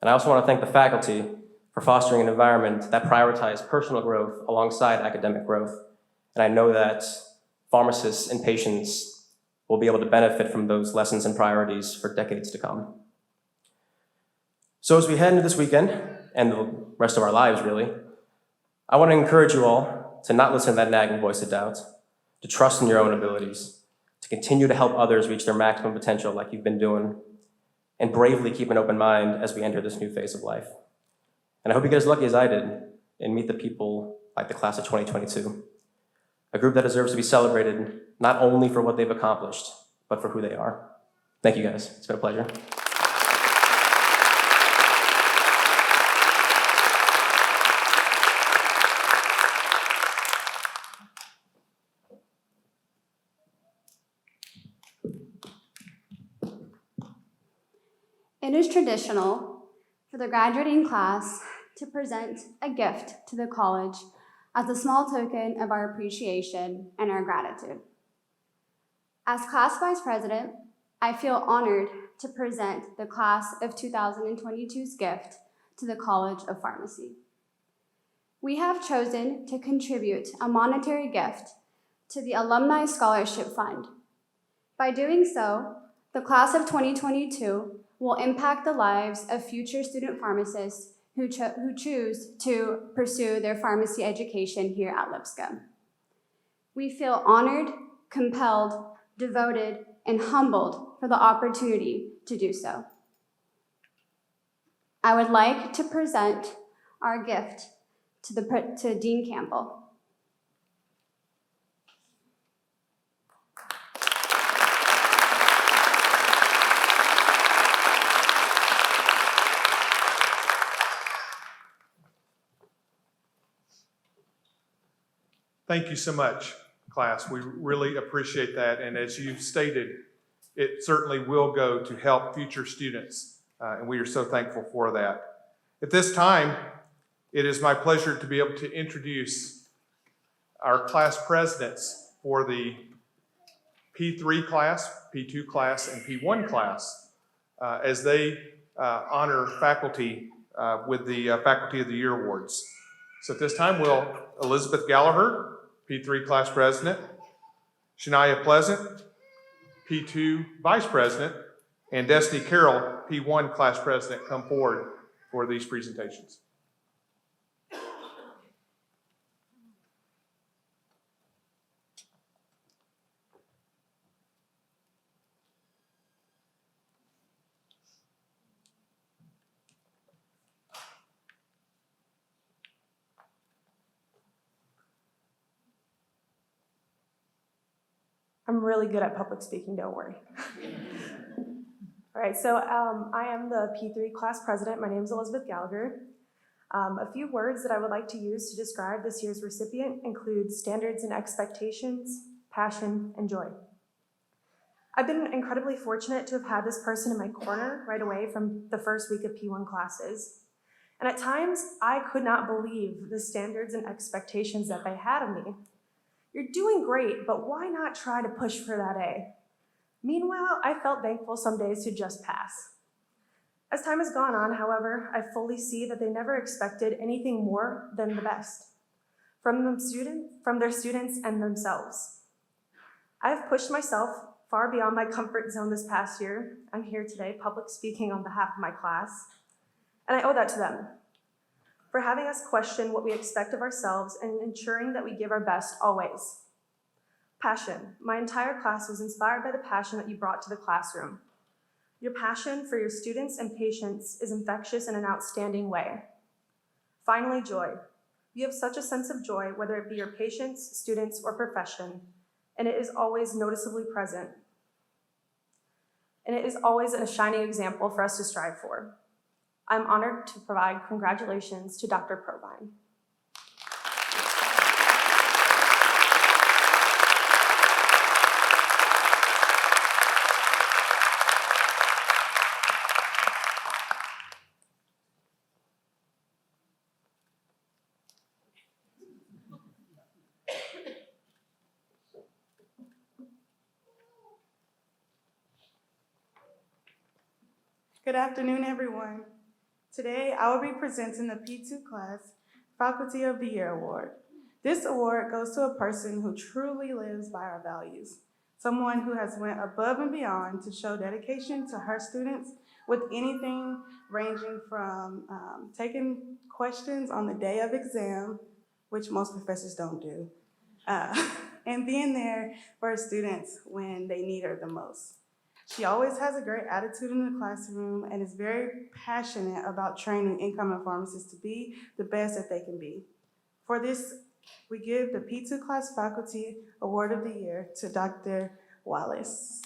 And I also want to thank the faculty for fostering an environment that prioritizes personal growth alongside academic growth. And I know that pharmacists and patients will be able to benefit from those lessons and priorities for decades to come. So as we head into this weekend, and the rest of our lives really, I want to encourage you all to not listen to that nagging voice of doubt, to trust in your own abilities, to continue to help others reach their maximum potential like you've been doing, and bravely keep an open mind as we enter this new phase of life. And I hope you get as lucky as I did and meet the people like the class of 2022, a group that deserves to be celebrated not only for what they've accomplished, but for who they are. Thank you guys, it's been a pleasure. It is traditional for the graduating class to present a gift to the college as a small token of our appreciation and our gratitude. As class vice president, I feel honored to present the class of 2022's gift to the College of Pharmacy. We have chosen to contribute a monetary gift to the Alumni Scholarship Fund. By doing so, the class of 2022 will impact the lives of future student pharmacists who choose to pursue their pharmacy education here at Lipscomb. We feel honored, compelled, devoted, and humbled for the opportunity to do so. I would like to present our gift to Dean Campbell. Thank you so much, class. We really appreciate that. And as you stated, it certainly will go to help future students. And we are so thankful for that. At this time, it is my pleasure to be able to introduce our class presidents for the P3 class, P2 class, and P1 class as they honor faculty with the Faculty of the Year Awards. So at this time, Elizabeth Gallagher, P3 class president, Shania Pleasant, P2 vice president, and Destiny Carroll, P1 class president, come forward for these presentations. I'm really good at public speaking, don't worry. All right, so I am the P3 class president. My name is Elizabeth Gallagher. A few words that I would like to use to describe this year's recipient include standards and expectations, passion, and joy. I've been incredibly fortunate to have had this person in my corner right away from the first week of P1 classes. And at times, I could not believe the standards and expectations that they had of me. You're doing great, but why not try to push for that A? Meanwhile, I felt thankful some days to just pass. As time has gone on, however, I fully see that they never expected anything more than the best from their students and themselves. I have pushed myself far beyond my comfort zone this past year. I'm here today public speaking on behalf of my class, and I owe that to them for having us question what we expect of ourselves and ensuring that we give our best always. Passion. My entire class was inspired by the passion that you brought to the classroom. Your passion for your students and patients is infectious in an outstanding way. Finally, joy. You have such a sense of joy, whether it be your patients, students, or profession, and it is always noticeably present. And it is always a shining example for us to strive for. I'm honored to provide congratulations to Dr. Provine. Good afternoon, everyone. Today, I will be presenting the P2 class Faculty of the Year Award. This award goes to a person who truly lives by our values, someone who has went above and beyond to show dedication to her students with anything ranging from taking questions on the day of exam, which most professors don't do, and being there for her students when they need her the most. She always has a great attitude in the classroom and is very passionate about training incoming pharmacists to be the best that they can be. For this, we give the P2 Class Faculty Award of the Year to Dr. Wallace.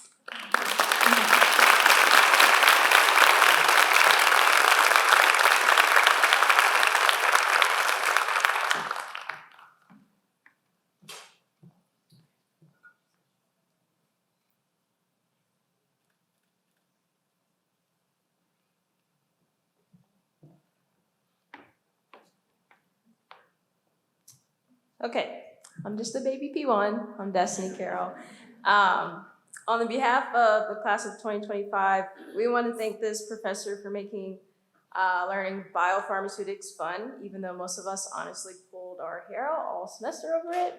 Okay, I'm just a baby P1. I'm Destiny Carroll. On the behalf of the class of 2025, we want to thank this professor for making learning biopharmaceutics fun, even though most of us honestly pulled our hair out all semester over it.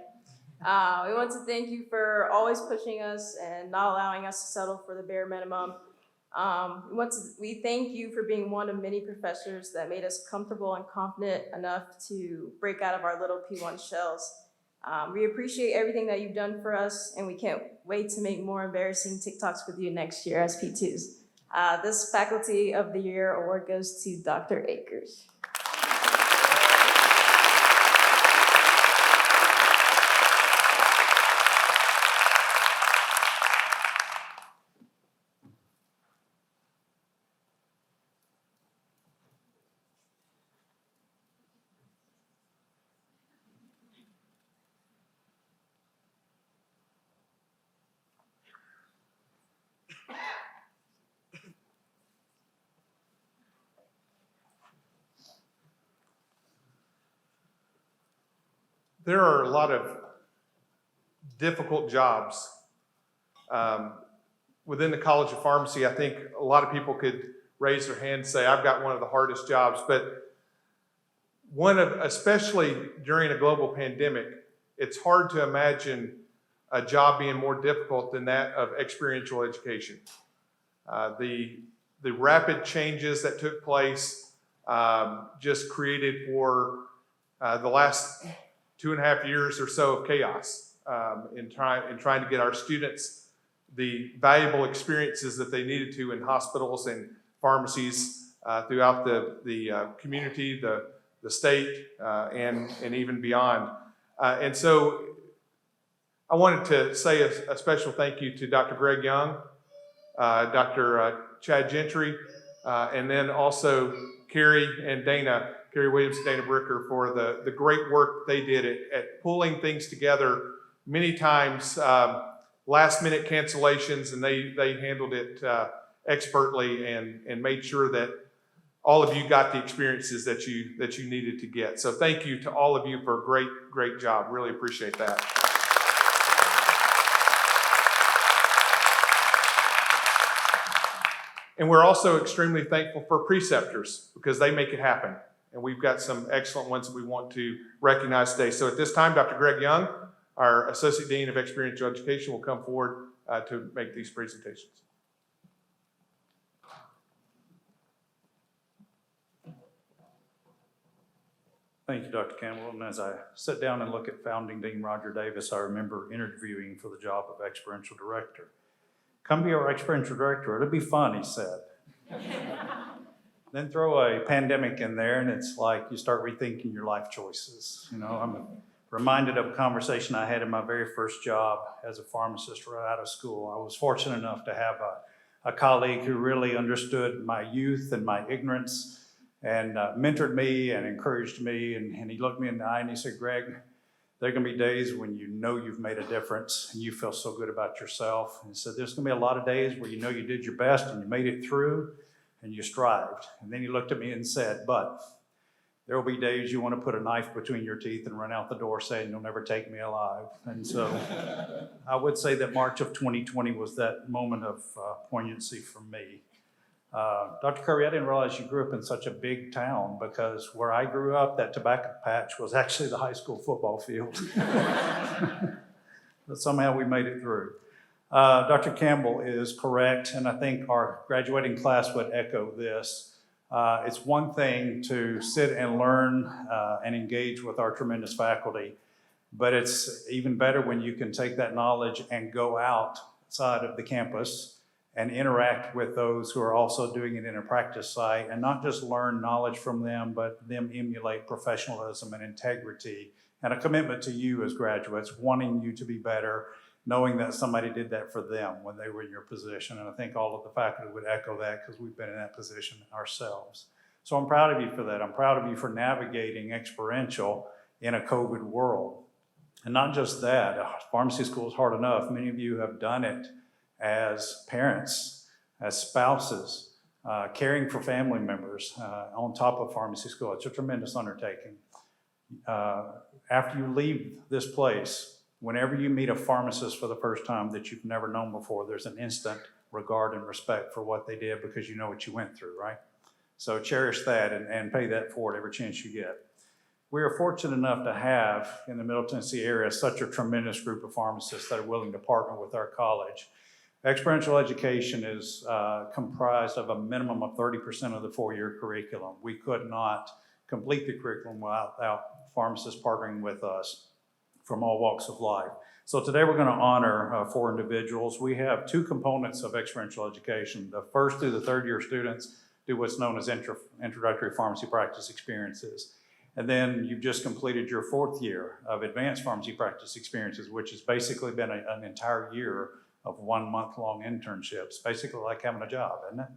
We want to thank you for always pushing us and not allowing us to settle for the bare minimum. We thank you for being one of many professors that made us comfortable and confident enough to break out of our little P1 shells. We appreciate everything that you've done for us, and we can't wait to make more embarrassing TikToks with you next year as P2s. This Faculty of the Year award goes to Dr. Akers. There are a lot of difficult jobs within the College of Pharmacy. I think a lot of people could raise their hand and say, I've got one of the hardest jobs, but especially during a global pandemic, it's hard to imagine a job being more difficult than that of experiential education. The rapid changes that took place just created for the last 2.5 years or so of chaos in trying to get our students the valuable experiences that they needed to in hospitals and pharmacies throughout the community, the state, and even beyond. And so I wanted to say a special thank you to Dr. Greg Young, Dr. Chad Gentry, and then also Carrie Williams and Dana Bricker for the great work they did at pulling things together. Many times last minute cancellations, and they handled it expertly and made sure that all of you got the experiences that you needed to get. So thank you to all of you for a great job. Really appreciate that. And we're also extremely thankful for preceptors because they make it happen. And we've got some excellent ones that we want to recognize today. So at this time, Dr. Greg Young, our Associate Dean of Experiential Education, will come forward to make these presentations. Thank you, Dr. Campbell. And as I sit down and look at founding Dean Roger Davis, I remember interviewing for the job of Experiential Director. Come be our Experiential Director. It'll be fun, he said. Then throw a pandemic in there, and it's like you start rethinking your life choices. You know, I'm reminded of a conversation I had in my very first job as a pharmacist right out of school. I was fortunate enough to have a colleague who really understood my youth and my ignorance and mentored me and encouraged me. And he looked me in the eye and he said, Greg, there are going to be days when you know you've made a difference and you feel so good about yourself. And he said, there's going to be a lot of days where you know you did your best and you made it through and you strived. And then he looked at me and said, but there will be days you want to put a knife between your teeth and run out the door saying, you'll never take me alive. And so I would say that March of 2020 was that moment of poignancy for me. Dr. Kirby, I didn't realize you grew up in such a big town because where I grew up, that tobacco patch was actually the high school football field. But somehow we made it through. Dr. Campbell is correct, and I think our graduating class would echo this. It's one thing to sit and learn and engage with our tremendous faculty, but it's even better when you can take that knowledge and go outside of the campus and interact with those who are also doing it in a practice site and not just learn knowledge from them, but them emulate professionalism and integrity and a commitment to you as graduates, wanting you to be better, knowing that somebody did that for them when they were in your position. And I think all of the faculty would echo that because we've been in that position ourselves. So I'm proud of you for that. I'm proud of you for navigating experiential in a COVID world. And not just that, pharmacy school is hard enough. Many of you have done it as parents, as spouses, caring for family members on top of pharmacy school. It's a tremendous undertaking. After you leave this place, whenever you meet a pharmacist for the first time that you've never known before, there's an instant regard and respect for what they did because you know what you went through, right? So cherish that and pay that forward every chance you get. We are fortunate enough to have in the Middle Tennessee area such a tremendous group of pharmacists that are willing to partner with our college. Experiential education is comprised of a minimum of 30% of the four-year curriculum. We could not complete the curriculum without pharmacists partnering with us. from all walks of life. So today we're going to honor 4 individuals. We have 2 components of experiential education. The first through the 3rd year students do what's known as introductory pharmacy practice experiences. And then you've just completed your 4th year of advanced pharmacy practice experiences, which has basically been an entire year of 1 month-long internships, basically like having a job, isn't it?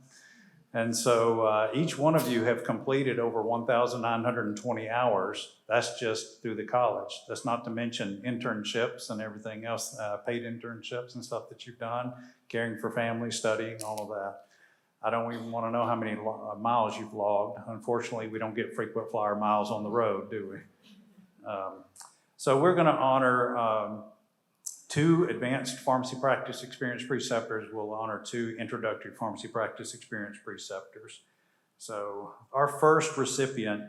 And so each one of you have completed over 1,920 hours. That's just through the college. That's not to mention internships and everything else, paid internships and stuff that you've done, caring for families, studying, all of that. I don't even want to know how many miles you've logged. Unfortunately, we don't get frequent flyer miles on the road, do we? So we're going to honor 2 advanced pharmacy practice experience preceptors. We'll honor 2 introductory pharmacy practice experience preceptors. So our first recipient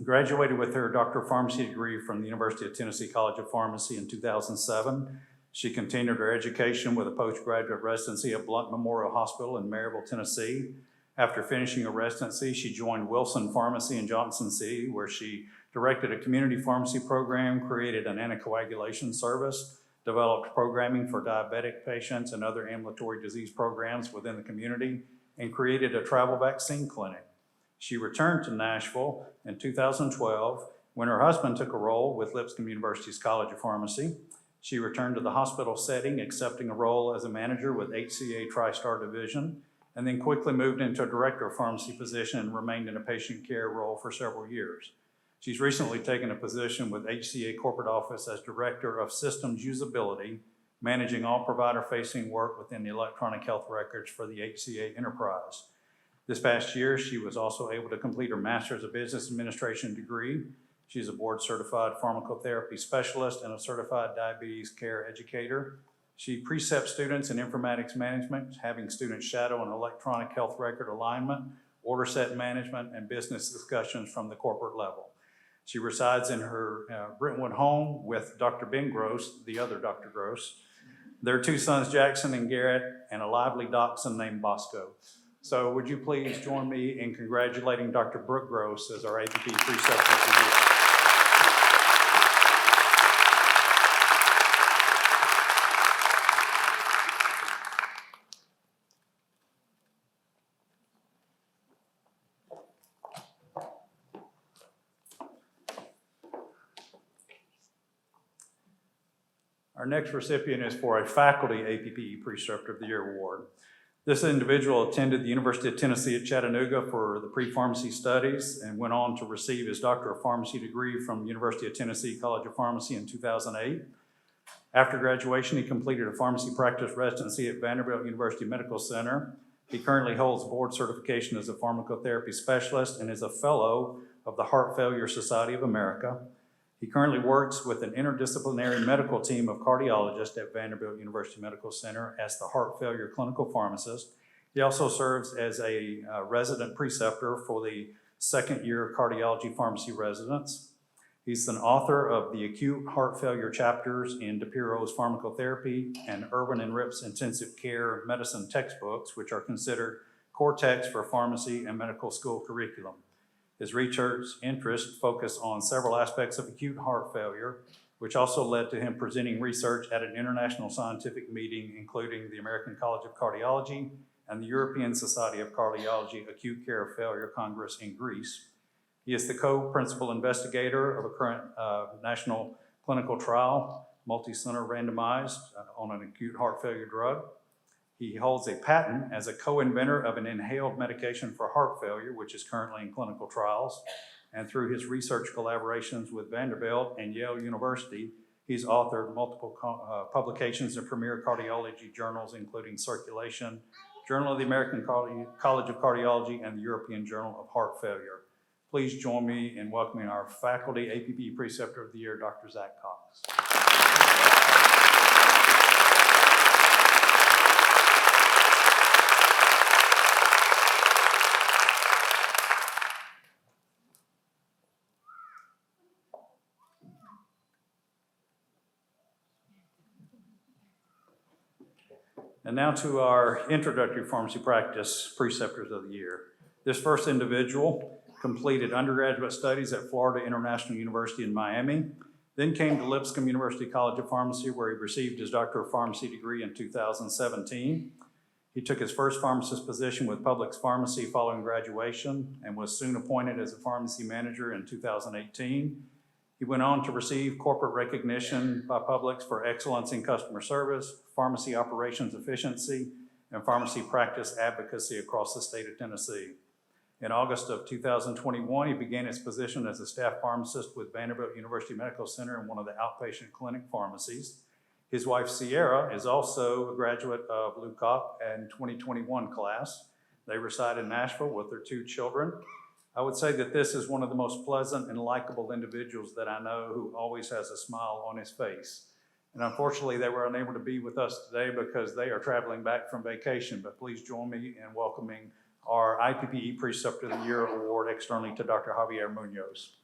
graduated with her Doctor of Pharmacy degree from the University of Tennessee College of Pharmacy in 2007. She continued her education with a postgraduate residency at Blunt Memorial Hospital in Maryville, Tennessee. After finishing a residency, she joined Wilson Pharmacy in Johnson City, where she directed a community pharmacy program, created an anticoagulation service, developed programming for diabetic patients and other ambulatory disease programs within the community, and created a travel vaccine clinic. She returned to Nashville in 2012 when her husband took a role with Lipscomb University's College of Pharmacy. She returned to the hospital setting, accepting a role as a manager with HCA TriStar Division, and then quickly moved into a director of pharmacy position and remained in a patient care role for several years. She's recently taken a position with HCA Corporate Office as Director of Systems Usability, managing all provider-facing work within the electronic health records for the HCA enterprise. This past year, she was also able to complete her Master's of Business Administration degree. She's a board-certified pharmacotherapy specialist and a certified diabetes care educator. She precepts students in informatics management, having students shadow an electronic health record alignment, order set management, and business discussions from the corporate level. She resides in her Brentwood home with Dr. Ben Gross, the other Dr. Gross, their 2 sons, Jackson and Garrett, and a lively dachshund named Bosco. So would you please join me in congratulating Dr. Brooke Gross as our APP Preceptor of the Year. Our next recipient is for a Faculty APPE Preceptor of the Year award. This individual attended the University of Tennessee at Chattanooga for the pre-pharmacy studies and went on to receive his Doctor of Pharmacy degree from University of Tennessee College of Pharmacy in 2008. After graduation, he completed a pharmacy practice residency at Vanderbilt University Medical Center. He currently holds board certification as a pharmacotherapy specialist and is a fellow of the Heart Failure Society of America. He currently works with an interdisciplinary medical team of cardiologists at Vanderbilt University Medical Center as the heart failure clinical pharmacist. He also serves as a resident preceptor for the 2nd year cardiology pharmacy residents. He's an author of the acute heart failure chapters in DePiro's Pharmacotherapy and Irwin and Rip's Intensive Care Medicine textbooks, which are considered core texts for pharmacy and medical school curriculum. His research interests focus on several aspects of acute heart failure, which also led to him presenting research at an international scientific meeting, including the American College of Cardiology and the European Society of Cardiology Acute Care Failure Congress in Greece. He is the co-principal investigator of a current national clinical trial, multi-center randomized on an acute heart failure drug. He holds a patent as a co-inventor of an inhaled medication for heart failure, which is currently in clinical trials. And through his research collaborations with Vanderbilt and Yale University, he's authored multiple publications in premier cardiology journals, including Circulation, Journal of the American College of Cardiology, and the European Journal of Heart Failure. Please join me in welcoming our Faculty APP Preceptor of the Year, Dr. Zach Cox. And now to our Introductory Pharmacy Practice Preceptors of the Year. This first individual completed undergraduate studies at Florida International University in Miami, Then came to Lipscomb University College of Pharmacy, where he received his Doctor of Pharmacy degree in 2017. He took his first pharmacist position with Publix Pharmacy following graduation and was soon appointed as a pharmacy manager in 2018. He went on to receive corporate recognition by Publix for excellence in customer service, pharmacy operations efficiency, and pharmacy practice advocacy across the state of Tennessee. In August of 2021, he began his position as a staff pharmacist with Vanderbilt University Medical Center in one of the outpatient clinic pharmacies. His wife, Sierra, is also a graduate of LUCOP and 2021 class. They reside in Nashville with their 2 children. I would say that this is one of the most pleasant and likable individuals that I know, who always has a smile on his face. And unfortunately, they were unable to be with us today because they are traveling back from vacation, but please join me in welcoming our IPPE Preceptor of the Year Award externally to Dr. Javier Munoz.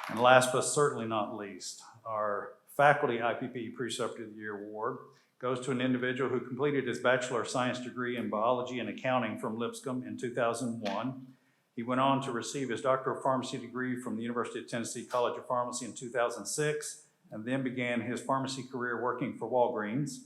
And last but certainly not least, our Faculty IPPE Preceptor of the Year Award goes to an individual who completed his Bachelor of Science degree in Biology and Accounting from Lipscomb in 2001. He went on to receive his Doctor of Pharmacy degree from the University of Tennessee College of Pharmacy in 2006, and then began his pharmacy career working for Walgreens.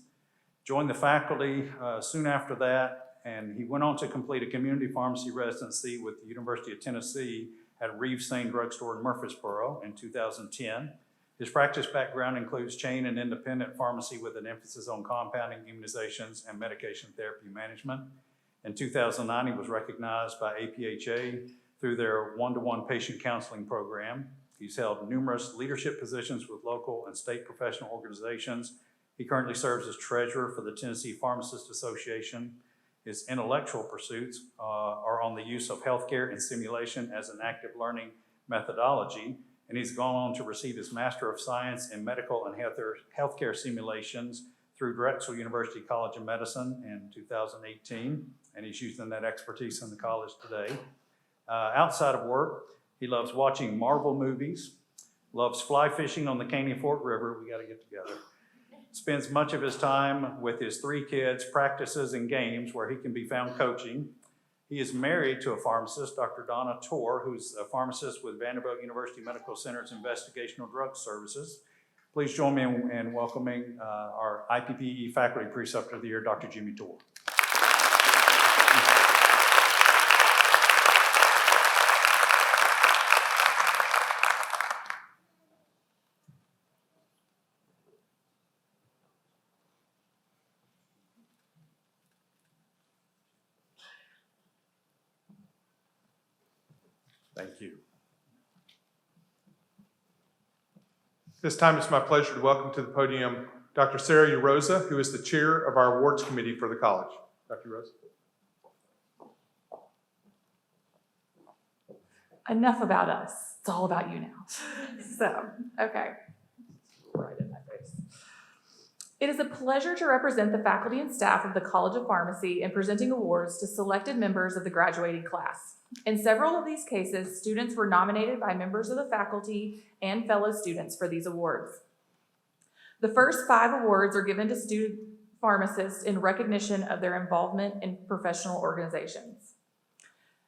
Joined the faculty soon after that, and he went on to complete a community pharmacy residency with the University of Tennessee at Reeves Sane Drugstore in Murfreesboro in 2010. His practice background includes chain and independent pharmacy with an emphasis on compounding, immunizations, and medication therapy management. In 2009, he was recognized by APHA through their one-to-one patient counseling program. He's held numerous leadership positions with local and state professional organizations. He currently serves as treasurer for the Tennessee Pharmacists Association. His intellectual pursuits are on the use of healthcare and simulation as an active learning methodology. And he's gone on to receive his Master of Science in Medical and Healthcare Simulations through Drexel University College of Medicine in 2018. And he's using that expertise in the college today. Outside of work, he loves watching Marvel movies, loves fly fishing on the Caney Fork River. We got to get together. Spends much of his time with his 3 kids, practices and games where he can be found coaching. He is married to a pharmacist, Dr. Donna Torr, who's a pharmacist with Vanderbilt University Medical Center's Investigational Drug Services. Please join me in welcoming our IPPE Faculty Preceptor of the Year, Dr. Jimmy Torr. Thank you. This time it's my pleasure to welcome to the podium Dr. Sarah Urosa, who is the chair of our awards committee for the college. Dr. Urosa. Enough about us. It's all about you now. So, okay. Right in my face. It is a pleasure to represent the faculty and staff of the College of Pharmacy in presenting awards to selected members of the graduating class. In several of these cases, students were nominated by members of the faculty and fellow students for these awards. The first 5 awards are given to student pharmacists in recognition of their involvement in professional organizations.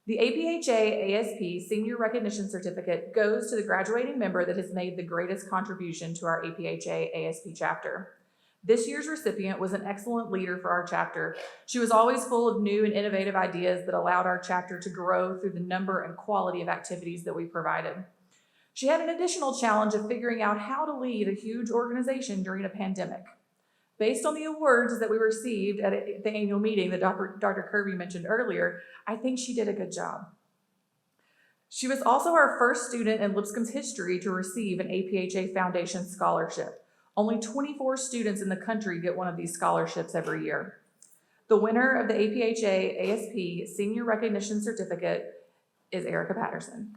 The APHA ASP Senior Recognition Certificate goes to the graduating member that has made the greatest contribution to our APHA ASP chapter. This year's recipient was an excellent leader for our chapter. She was always full of new and innovative ideas that allowed our chapter to grow through the number and quality of activities that we provided. She had an additional challenge of figuring out how to lead a huge organization during a pandemic. Based on the awards that we received at the annual meeting that Dr. Kirby mentioned earlier, I think she did a good job. She was also our first student in Lipscomb's history to receive an APHA Foundation scholarship. Only 24 students in the country get one of these scholarships every year. The winner of the APHA ASP Senior Recognition Certificate is Erica Patterson.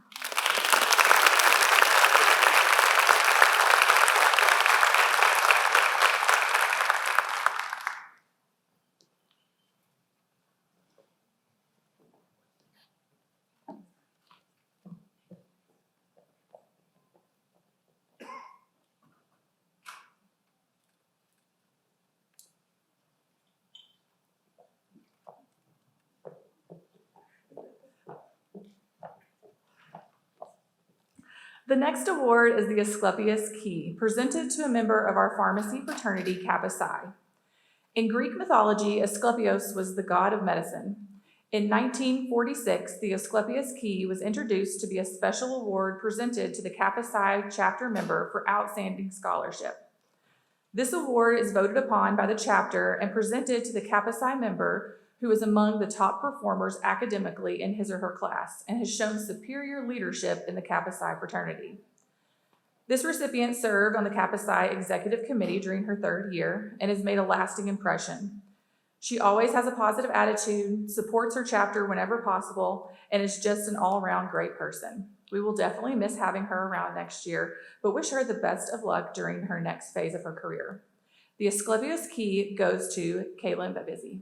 The next award is the Asclepius Key, presented to a member of our pharmacy fraternity, Kappa Psi. In Greek mythology, Asclepios was the god of medicine. In 1946, the Asclepius Key was introduced to be a special award presented to the Kappa Psi chapter member for outstanding scholarship. This award is voted upon by the chapter and presented to the Kappa Psi member who is among the top performers academically in his or her class and has shown superior leadership in the Kappa Psi fraternity. This recipient served on the Kappa Psi executive committee during her 3rd year and has made a lasting impression. She always has a positive attitude, supports her chapter whenever possible, and is just an all-around great person. We will definitely miss having her around next year, but wish her the best of luck during her next phase of her career. The Asclepius Key goes to Kaylin Bevizzi.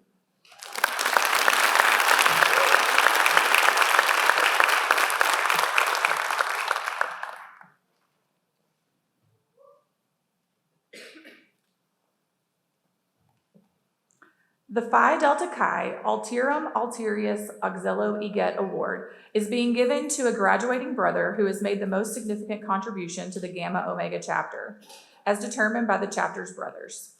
The Phi Delta Chi Altirum Alterius Auxilio Eget Award is being given to a graduating brother who has made the most significant contribution to the Gamma Omega chapter, as determined by the chapter's brothers.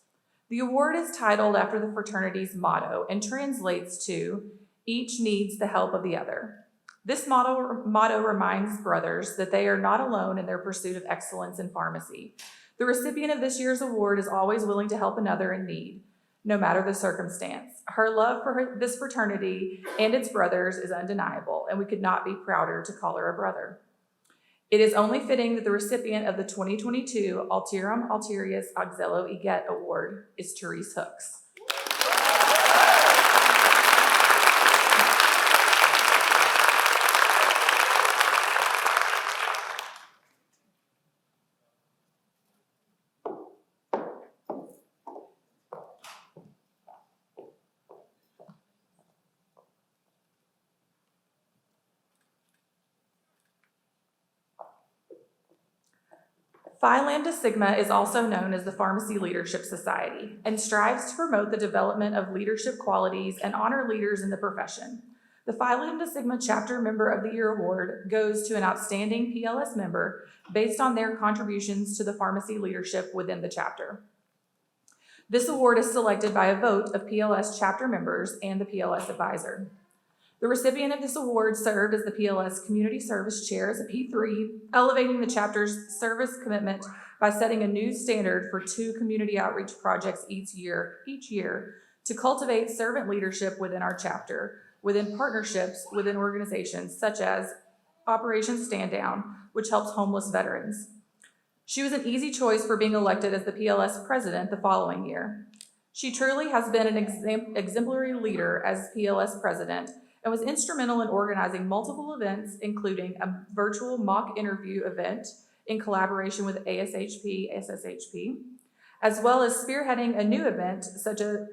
The award is titled after the fraternity's motto and translates to, "Each needs the help of the other." This motto reminds brothers that they are not alone in their pursuit of excellence in pharmacy. The recipient of this year's award is always willing to help another in need, no matter the circumstance. Her love for this fraternity and its brothers is undeniable, and we could not be prouder to call her a brother. It is only fitting that the recipient of the 2022 Altirum Alterius Auxilio Eget Award is Therese Hooks. Phi Lambda Sigma is also known as the Pharmacy Leadership Society and strives to promote the development of leadership qualities and honor leaders in the profession. The Phi Lambda Sigma Chapter Member of the Year Award goes to an outstanding PLS member based on their contributions to the pharmacy leadership within the chapter. This award is selected by a vote of PLS chapter members and the PLS advisor. The recipient of this award served as the PLS Community Service Chair as a P3, elevating the chapter's service commitment by setting a new standard for 2 community outreach projects each year to cultivate servant leadership within our chapter, within partnerships within organizations such as Operation Stand Down, which helps homeless veterans. She was an easy choice for being elected as the PLS president the following year. She truly has been an exemplary leader as PLS president and was instrumental in organizing multiple events, including a virtual mock interview event in collaboration with ASHP, SSHP, as well as spearheading a new event such as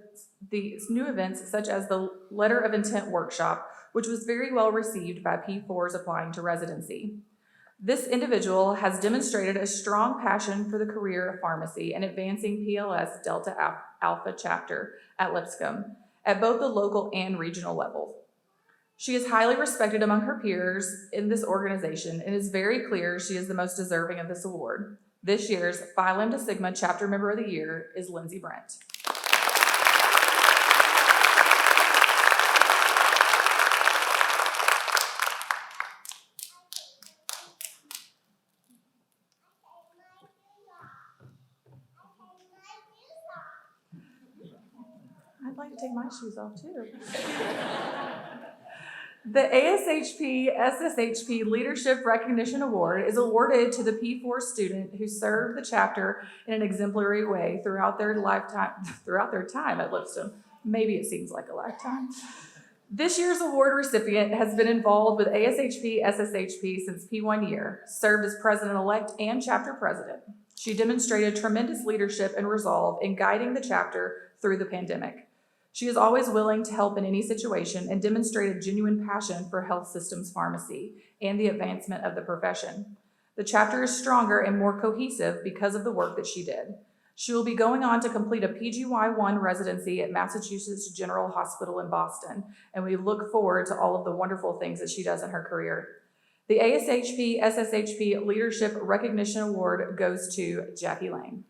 the Letter of Intent workshop, which was very well received by P4s applying to residency. This individual has demonstrated a strong passion for the career of pharmacy and advancing PLS Delta Alpha chapter at Lipscomb at both the local and regional level. She is highly respected among her peers in this organization and is very clear she is the most deserving of this award. This year's Phi Lambda Sigma Chapter Member of the Year is Lindsay Brent. I'd like to take my shoes off too. The ASHP SSHP Leadership Recognition Award is awarded to the P4 student who served the chapter in an exemplary way throughout their time at Lipscomb. Maybe it seems like a lifetime. This year's award recipient has been involved with ASHP SSHP since P1 year, served as president-elect and chapter president. She demonstrated tremendous leadership and resolve in guiding the chapter through the pandemic. She is always willing to help in any situation and demonstrated genuine passion for health systems pharmacy and the advancement of the profession. The chapter is stronger and more cohesive because of the work that she did. She will be going on to complete a PGY1 residency at Massachusetts General Hospital in Boston, and we look forward to all of the wonderful things that she does in her career. The ASHP SSHP Leadership Recognition Award goes to Jackie Lane.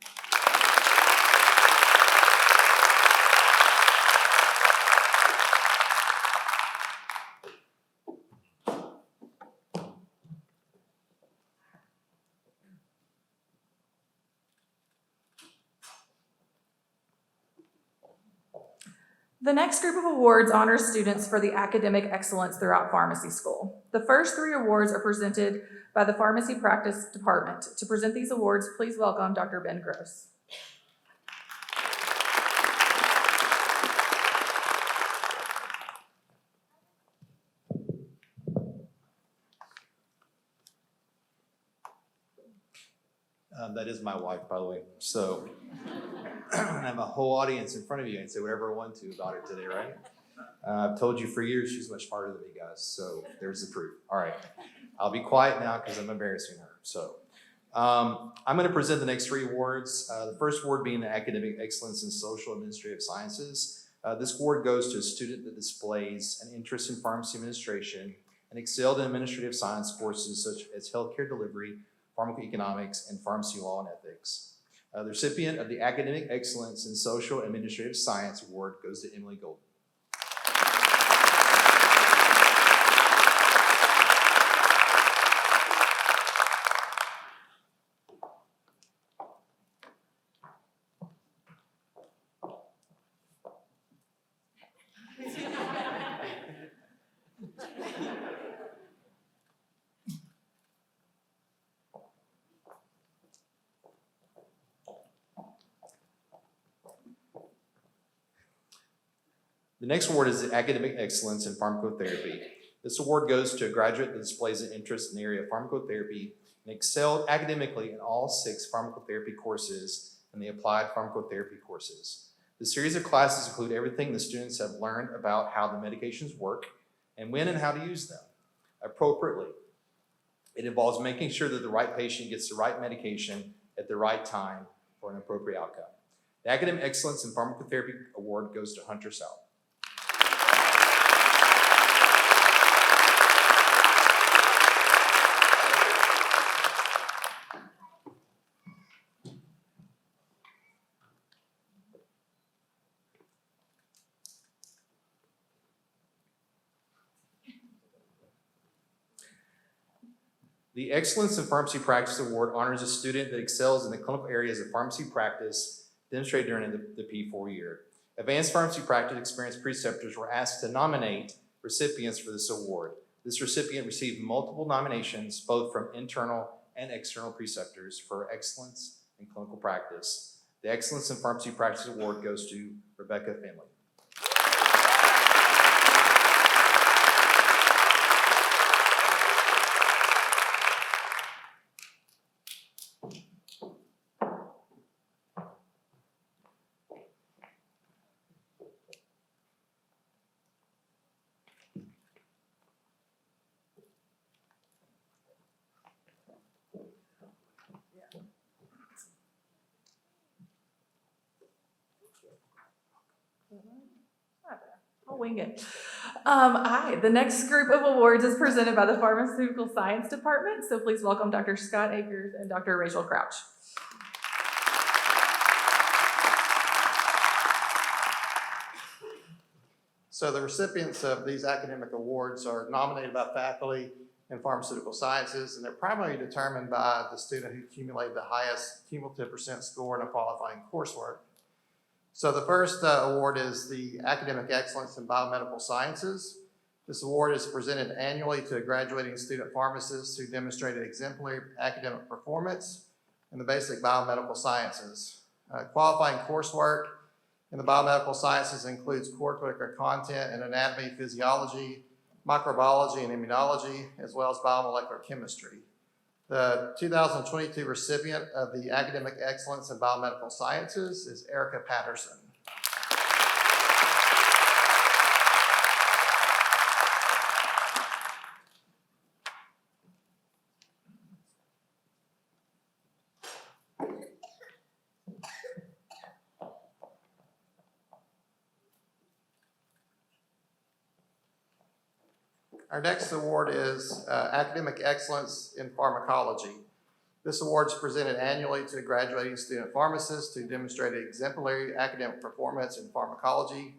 The next group of awards honors students for the academic excellence throughout pharmacy school. The first 3 awards are presented by the Pharmacy Practice Department. To present these awards, please welcome Dr. Ben Gross. That is my wife, by the way. So I have a whole audience in front of you and say whatever I want to about her today, right? I've told you for years she's much smarter than me, guys. So there's the proof. All right. I'll be quiet now because I'm embarrassing her. So I'm going to present the next 3 awards. The first award being the Academic Excellence in Social Administrative Sciences. This award goes to a student that displays an interest in pharmacy administration and excelled in administrative science courses such as healthcare delivery, pharmacoeconomics, and pharmacy law and ethics. The recipient of the Academic Excellence in Social Administrative Science Award goes to Emily Golden. The next award is the Academic Excellence in Pharmacotherapy. This award goes to a graduate that displays an interest in the area of pharmacotherapy and excelled academically in all 6 pharmacotherapy courses and the applied pharmacotherapy courses. The series of classes include everything the students have learned about how the medications work and when and how to use them appropriately. It involves making sure that the right patient gets the right medication at the right time for an appropriate outcome. The Academic Excellence in Pharmacotherapy Award goes to Hunter South. The Excellence in Pharmacy Practice Award honors a student that excels in the clinical areas of pharmacy practice demonstrated during the P4 year. Advanced pharmacy practice experienced preceptors were asked to nominate recipients for this award. This recipient received multiple nominations, both from internal and external preceptors for excellence in clinical practice. The Excellence in Pharmacy Practice Award goes to Rebecca Finley. I'll wing it. The next group of awards is presented by the Pharmaceutical Science Department. So please welcome Dr. Scott Akers and Dr. Rachel Crouch. So the recipients of these academic awards are nominated by faculty in pharmaceutical sciences, and they're primarily determined by the student who accumulated the highest cumulative percent score in a qualifying coursework. So the first award is the Academic Excellence in Biomedical Sciences. This award is presented annually to graduating student pharmacists who demonstrated exemplary academic performance in the basic biomedical sciences. Qualifying coursework in the biomedical sciences includes core curricular content in anatomy, physiology, microbiology, and immunology, as well as biomolecular chemistry. The 2022 recipient of the Academic Excellence in Biomedical Sciences is Erica Patterson. Our next award is Academic Excellence in Pharmacology. This award is presented annually to graduating student pharmacists who demonstrated exemplary academic performance in pharmacology.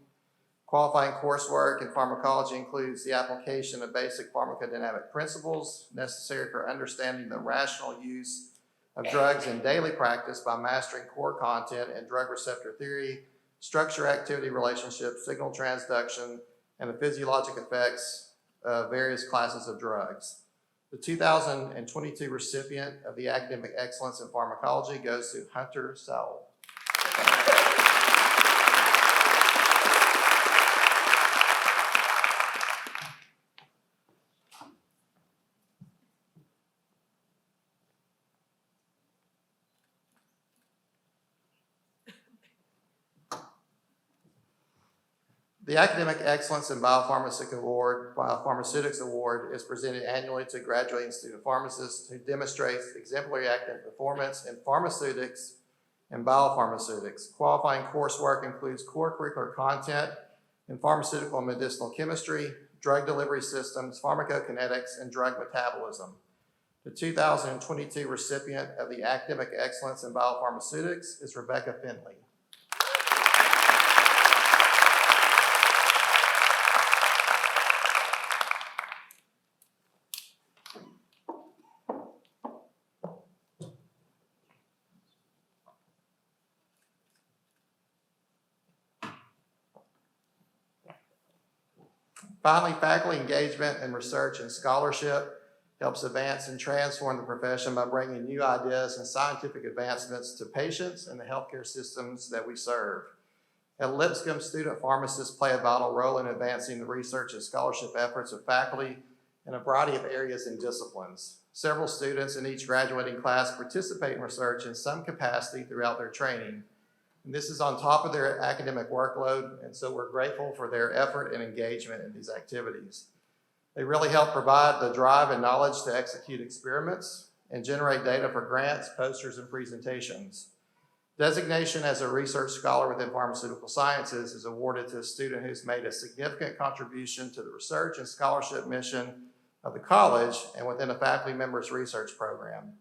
Qualifying coursework in pharmacology includes the application of basic pharmacodynamic principles necessary for understanding the rational use of drugs in daily practice by mastering core content and drug receptor theory, structure-activity relationship, signal transduction, and the physiologic effects of various classes of drugs. The 2022 recipient of the Academic Excellence in Pharmacology goes to Hunter Sowell. The Academic Excellence in Biopharmacic Award, Biopharmaceutics Award, is presented annually to graduating student pharmacists who demonstrates exemplary academic performance in pharmaceutics and biopharmaceutics. Qualifying coursework includes core curricular content in pharmaceutical and medicinal chemistry, drug delivery systems, pharmacokinetics, and drug metabolism. The 2022 recipient of the Academic Excellence in Biopharmaceutics is Rebecca Finley. Finally, faculty engagement and research and scholarship helps advance and transform the profession by bringing new ideas and scientific advancements to patients and the healthcare systems that we serve. At Lipscomb, student pharmacists play a vital role in advancing the research and scholarship efforts of faculty in a variety of areas and disciplines. Several students in each graduating class participate in research in some capacity throughout their training. And this is on top of their academic workload, and so we're grateful for their effort and engagement in these activities. They really help provide the drive and knowledge to execute experiments and generate data for grants, posters, and presentations. Designation as a research scholar within pharmaceutical sciences is awarded to a student who's made a significant contribution to the research and scholarship mission of the college and within a faculty member's research program.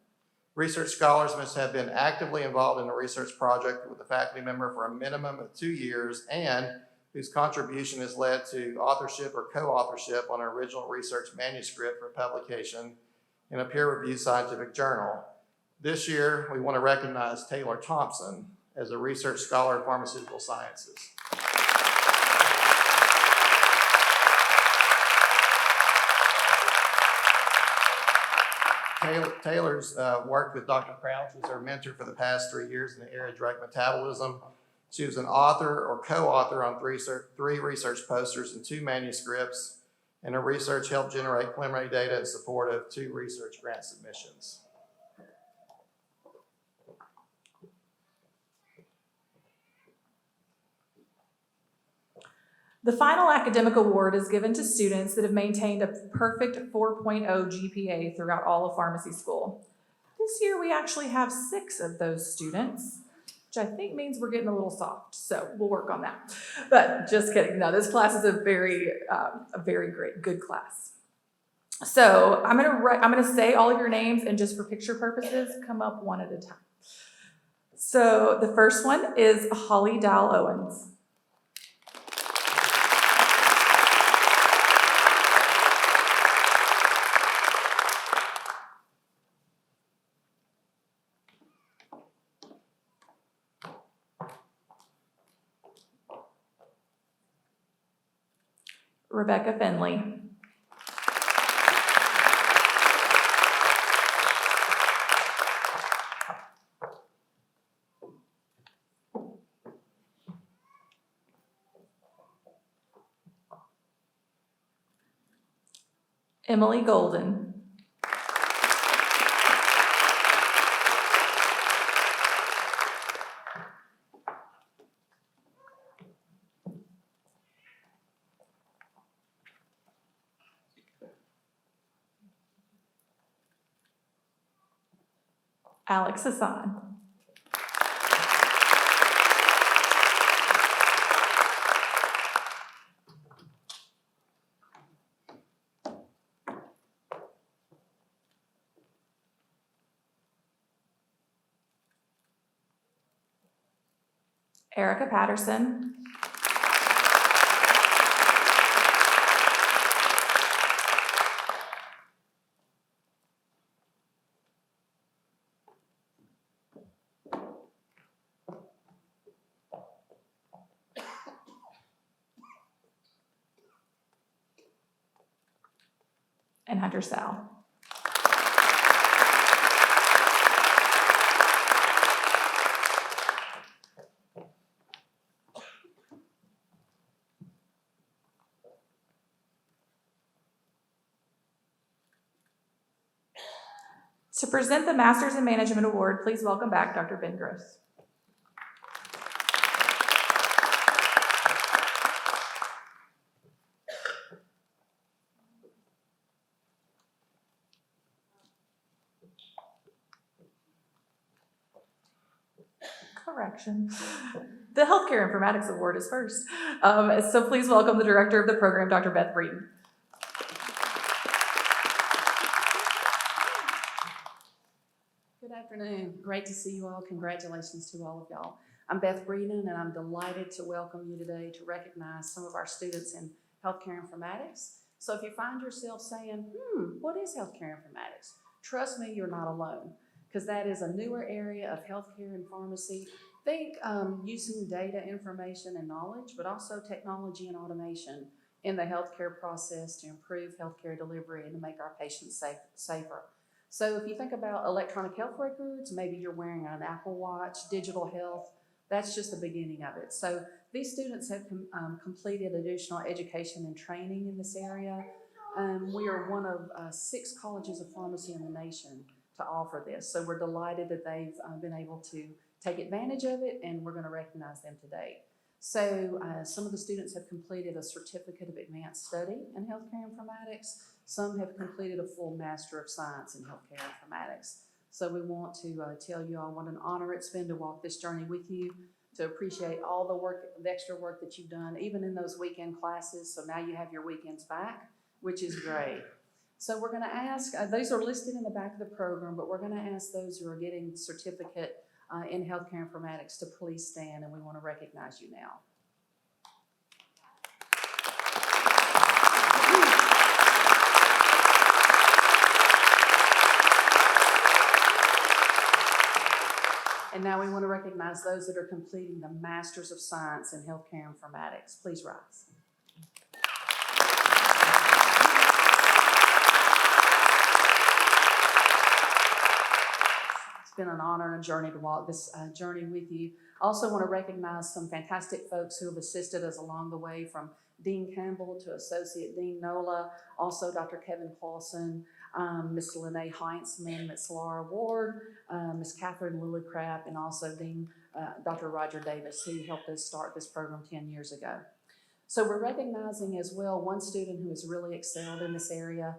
Research scholars must have been actively involved in a research project with a faculty member for a minimum of 2 years and whose contribution has led to authorship or co-authorship on an original research manuscript for publication in a peer-reviewed scientific journal. This year, we want to recognize Taylor Thompson as a research scholar in pharmaceutical sciences. Taylor's worked with Dr. Crouch, who's our mentor for the past 3 years in the area of drug metabolism. She was an author or co-author on three research posters and 2 manuscripts, and her research helped generate preliminary data in support of 2 research grant submissions. The final academic award is given to students that have maintained a perfect 4.0 GPA throughout all of pharmacy school. This year we actually have 6 of those students, which I think means we're getting a little soft, so we'll work on that. But just kidding, no, this class is a very good class. So I'm gonna say all of your names, and just for picture purposes, come up one at a time. So the first one is Holly Dowell Owens. Rebecca Finley. Emily Golden. Alex Hassan. Erica Patterson, and Hunter Sal. To present the Masters in Management Award, please welcome back Dr. Ben Gross. Correction. The Healthcare Informatics Award is first. So please welcome the director of the program, Dr. Beth Breeden. Good afternoon. Great to see you all. Congratulations to all of y'all. I'm Beth Breeden, and I'm delighted to welcome you today to recognize some of our students in healthcare informatics. So if you find yourself saying, what is healthcare informatics? Trust me, you're not alone, because that is a newer area of healthcare and pharmacy. Think using data, information, and knowledge, but also technology and automation in the healthcare process to improve healthcare delivery and to make our patients safer. So if you think about electronic health records, maybe you're wearing an Apple Watch, digital health, that's just the beginning of it. So these students have completed additional education and training in this area. We are one of 6 colleges of pharmacy in the nation to offer this. So we're delighted that they've been able to take advantage of it, and we're going to recognize them today. So some of the students have completed a Certificate of Advanced Study in Healthcare Informatics. Some have completed a full Master of Science in Healthcare Informatics. So we want to tell you all what an honor it's been to walk this journey with you, to appreciate all the work, the extra work that you've done, even in those weekend classes. So now you have your weekends back, which is great. So we're going to ask, those are listed in the back of the program, but we're going to ask those who are getting certificate in healthcare informatics to please stand, and we want to recognize you now. And now we want to recognize those that are completing the Masters of Science in Healthcare Informatics. Please rise. It's been an honor and a journey to walk this journey with you. I also want to recognize some fantastic folks who have assisted us along the way, from Dean Campbell to Associate Dean Nola, also Dr. Kevin Clausen, Ms. Lene Heintzman, Ms. Laura Ward, Ms. Catherine Lillicrap, and also Dean Dr. Roger Davis, who helped us start this program 10 years ago. So we're recognizing as well one student who has really excelled in this area.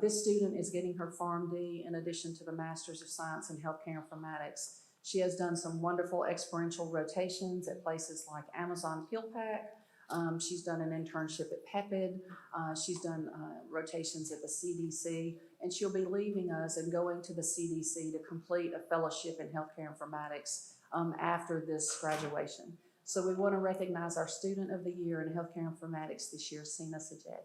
This student is getting her PharmD in addition to the Masters of Science in Healthcare Informatics. She has done some wonderful experiential rotations at places like Amazon PillPack. She's done an internship at PEPID. She's done rotations at the CDC, and she'll be leaving us and going to the CDC to complete a fellowship in healthcare informatics after this graduation. So we want to recognize our Student of the Year in Healthcare Informatics this year, Sina Sajed.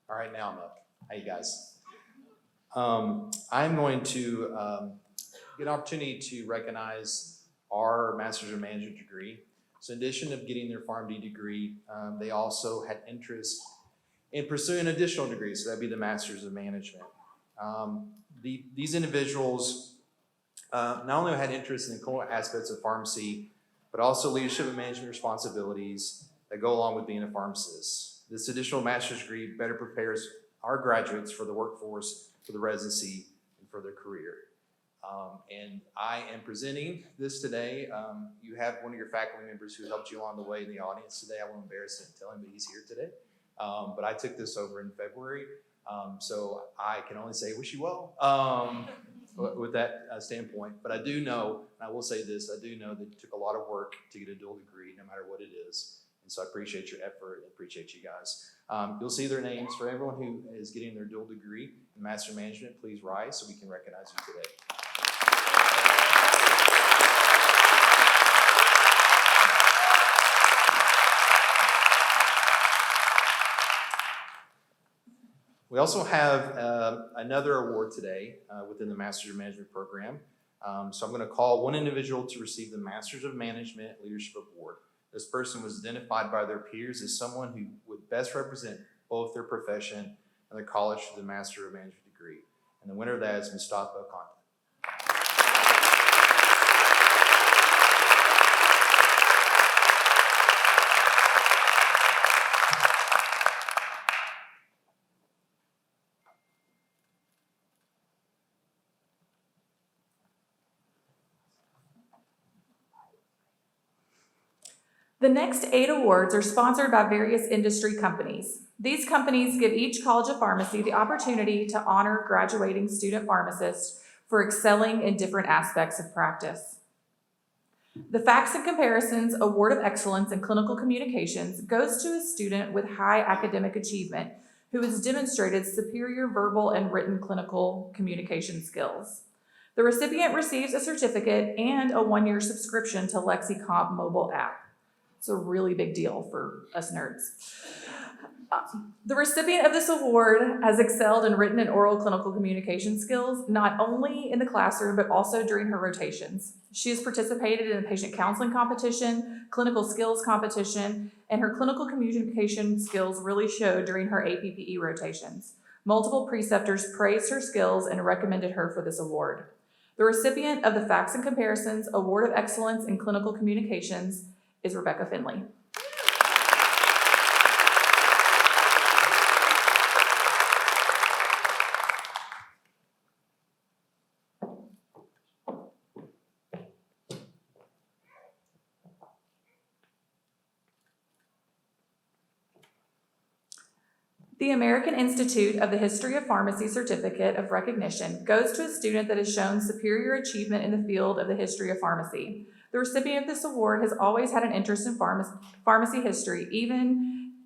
All right, now I'm up. How you guys? I'm going to get an opportunity to recognize our Master's of Management degree. So in addition to getting their PharmD degree, they also had interest in pursuing additional degrees. So that'd be the Master's of Management. These individuals not only had interest in the core aspects of pharmacy, but also leadership and management responsibilities that go along with being a pharmacist. This additional master's degree better prepares our graduates for the workforce, for the residency, and for their career. And I am presenting this today. You have one of your faculty members who helped you along the way in the audience today. I won't embarrass him and tell him, but he's here today. But I took this over in February. So I can only say wish you well with that standpoint. But I do know, and I will say this, I do know that it took a lot of work to get a dual degree, no matter what it is. And so I appreciate your effort and appreciate you guys. You'll see their names. For everyone who is getting their dual degree in Master Management, please rise so we can recognize you today. We also have another award today within the Masters of Management program. So I'm going to call one individual to receive the Masters of Management Leadership Award. This person was identified by their peers as someone who would best represent both their profession and their college to the Master of Management degree. And the winner of that is Mustafa Khan. The next 8 awards are sponsored by various industry companies. These companies give each College of Pharmacy the opportunity to honor graduating student pharmacists for excelling in different aspects of practice. The Facts and Comparisons Award of Excellence in Clinical Communications goes to a student with high academic achievement who has demonstrated superior verbal and written clinical communication skills. The recipient receives a certificate and a 1-year subscription to LexiComp mobile app. It's a really big deal for us nerds. The recipient of this award has excelled in written and oral clinical communication skills, not only in the classroom, but also during her rotations. She has participated in the patient counseling competition, clinical skills competition, and her clinical communication skills really showed during her APPE rotations. Multiple preceptors praised her skills and recommended her for this award. The recipient of the Facts and Comparisons Award of Excellence in Clinical Communications is Rebecca Finley. The American Institute of the History of Pharmacy Certificate of Recognition goes to a student that has shown superior achievement in the field of the history of pharmacy. The recipient of this award has always had an interest in pharmacy history,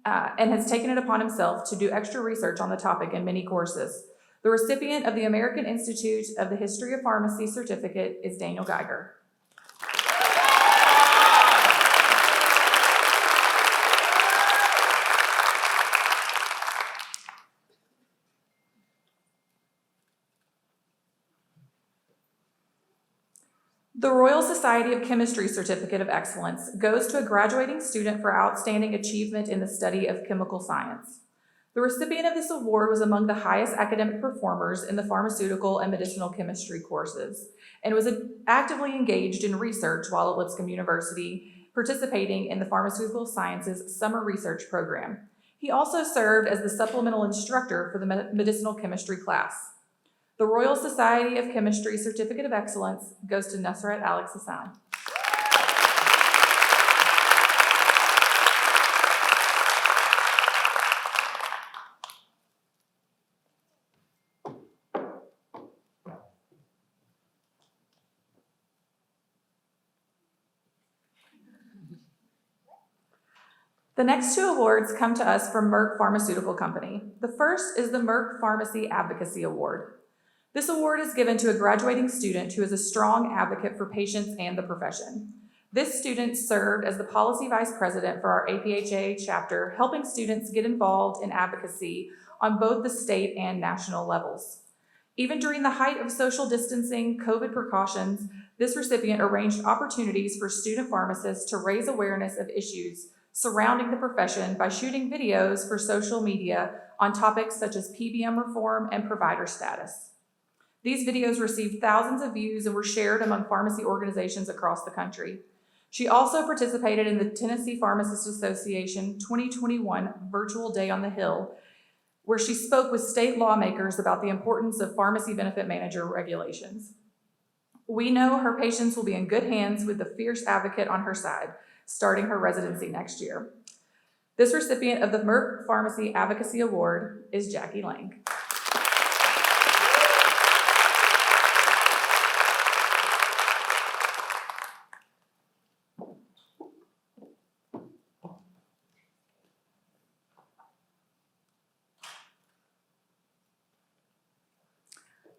and has taken it upon himself to do extra research on the topic in many courses. The recipient of the American Institute of the History of Pharmacy Certificate is Daniel Geiger. The Royal Society of Chemistry Certificate of Excellence goes to a graduating student for outstanding achievement in the study of chemical science. The recipient of this award was among the highest academic performers in the pharmaceutical and medicinal chemistry courses, and was actively engaged in research while at Lipscomb University, participating in the Pharmaceutical Sciences Summer Research Program. He also served as the supplemental instructor for the medicinal chemistry class. The Royal Society of Chemistry Certificate of Excellence goes to Nusrat Alex Hassan. The next 2 awards come to us from Merck Pharmaceutical Company. The first is the Merck Pharmacy Advocacy Award. This award is given to a graduating student who is a strong advocate for patients and the profession. This student served as the policy vice president for our APHA chapter, helping students get involved in advocacy on both the state and national levels. Even during the height of social distancing, COVID precautions, this recipient arranged opportunities for student pharmacists to raise awareness of issues surrounding the profession by shooting videos for social media on topics such as PBM reform and provider status. These videos received thousands of views and were shared among pharmacy organizations across the country. She also participated in the Tennessee Pharmacists Association 2021 Virtual Day on the Hill, where she spoke with state lawmakers about the importance of pharmacy benefit manager regulations. We know her patients will be in good hands with the fierce advocate on her side, starting her residency next year. This recipient of the Merck Pharmacy Advocacy Award is Jackie Lang.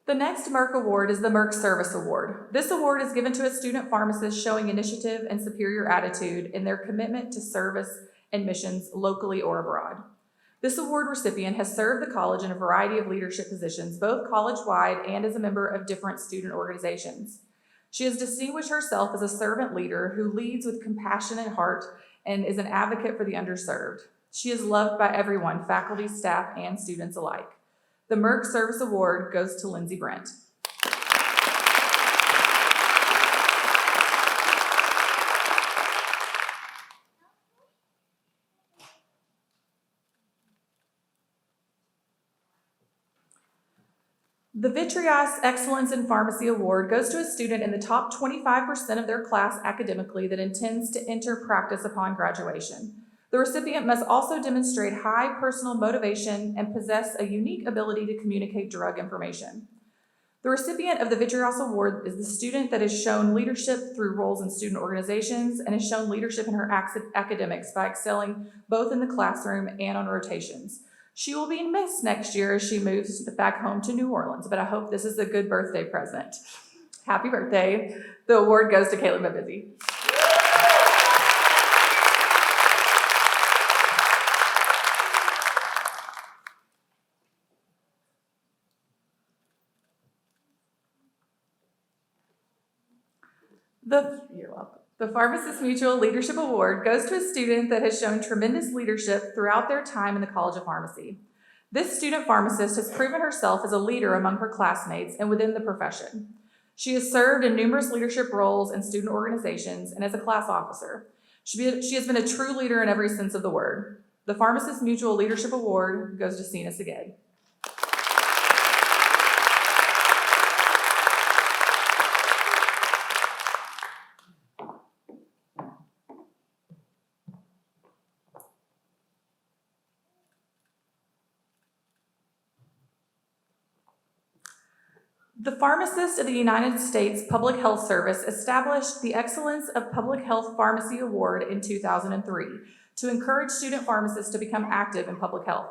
The next Merck Award is the Merck Service Award. This award is given to a student pharmacist showing initiative and superior attitude in their commitment to service and missions locally or abroad. This award recipient has served the college in a variety of leadership positions, both college-wide and as a member of different student organizations. She has distinguished herself as a servant leader who leads with compassion and heart and is an advocate for the underserved. She is loved by everyone, faculty, staff, and students alike. The Merck Service Award goes to Lindsay Brent. The Vitriol Excellence in Pharmacy Award goes to a student in the top 25% of their class academically that intends to enter practice upon graduation. The recipient must also demonstrate high personal motivation and possess a unique ability to communicate drug information. The recipient of the Vitriol Award is the student that has shown leadership through roles in student organizations and has shown leadership in her academics by excelling both in the classroom and on rotations. She will be missed next year as she moves back home to New Orleans, but I hope this is a good birthday present. Happy birthday. The award goes to Caitlin Babizzi. You're welcome. The Pharmacist Mutual Leadership Award goes to a student that has shown tremendous leadership throughout their time in the College of Pharmacy. This student pharmacist has proven herself as a leader among her classmates and within the profession. She has served in numerous leadership roles in student organizations and as a class officer. She has been a true leader in every sense of the word. The Pharmacist Mutual Leadership Award goes to Sina Seged. The Pharmacist of the United States Public Health Service established the Excellence of Public Health Pharmacy Award in 2003 to encourage student pharmacists to become active in public health.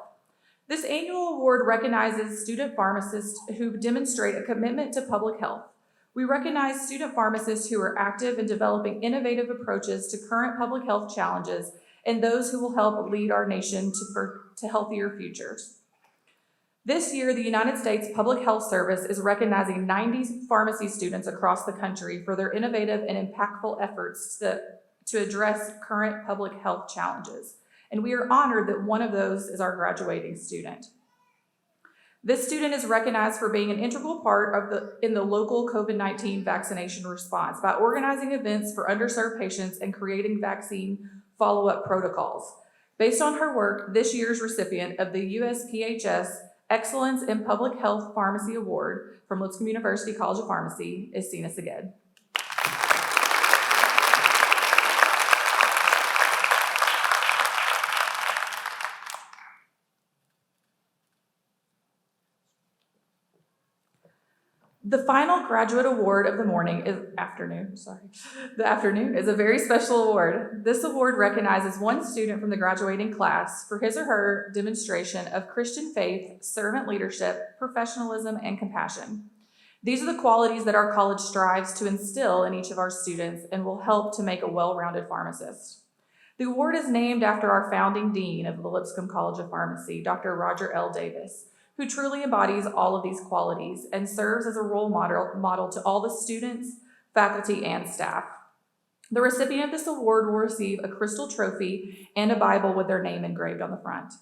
This annual award recognizes student pharmacists who demonstrate a commitment to public health. We recognize student pharmacists who are active in developing innovative approaches to current public health challenges and those who will help lead our nation to healthier futures. This year, the United States Public Health Service is recognizing 90 pharmacy students across the country for their innovative and impactful efforts to address current public health challenges. And we are honored that one of those is our graduating student. This student is recognized for being an integral part in the local COVID-19 vaccination response by organizing events for underserved patients and creating vaccine follow-up protocols. Based on her work, this year's recipient of the USPHS Excellence in Public Health Pharmacy Award from Lipscomb University College of Pharmacy is Sina Seged. The final graduate award of the afternoon is a very special award. This award recognizes one student from the graduating class for his or her demonstration of Christian faith, servant leadership, professionalism, and compassion. These are the qualities that our college strives to instill in each of our students and will help to make a well-rounded pharmacist. The award is named after our founding dean of the Lipscomb College of Pharmacy, Dr. Roger L. Davis, who truly embodies all of these qualities and serves as a role model to all the students, faculty, and staff. The recipient of this award will receive a crystal trophy and a Bible with their name engraved on the front.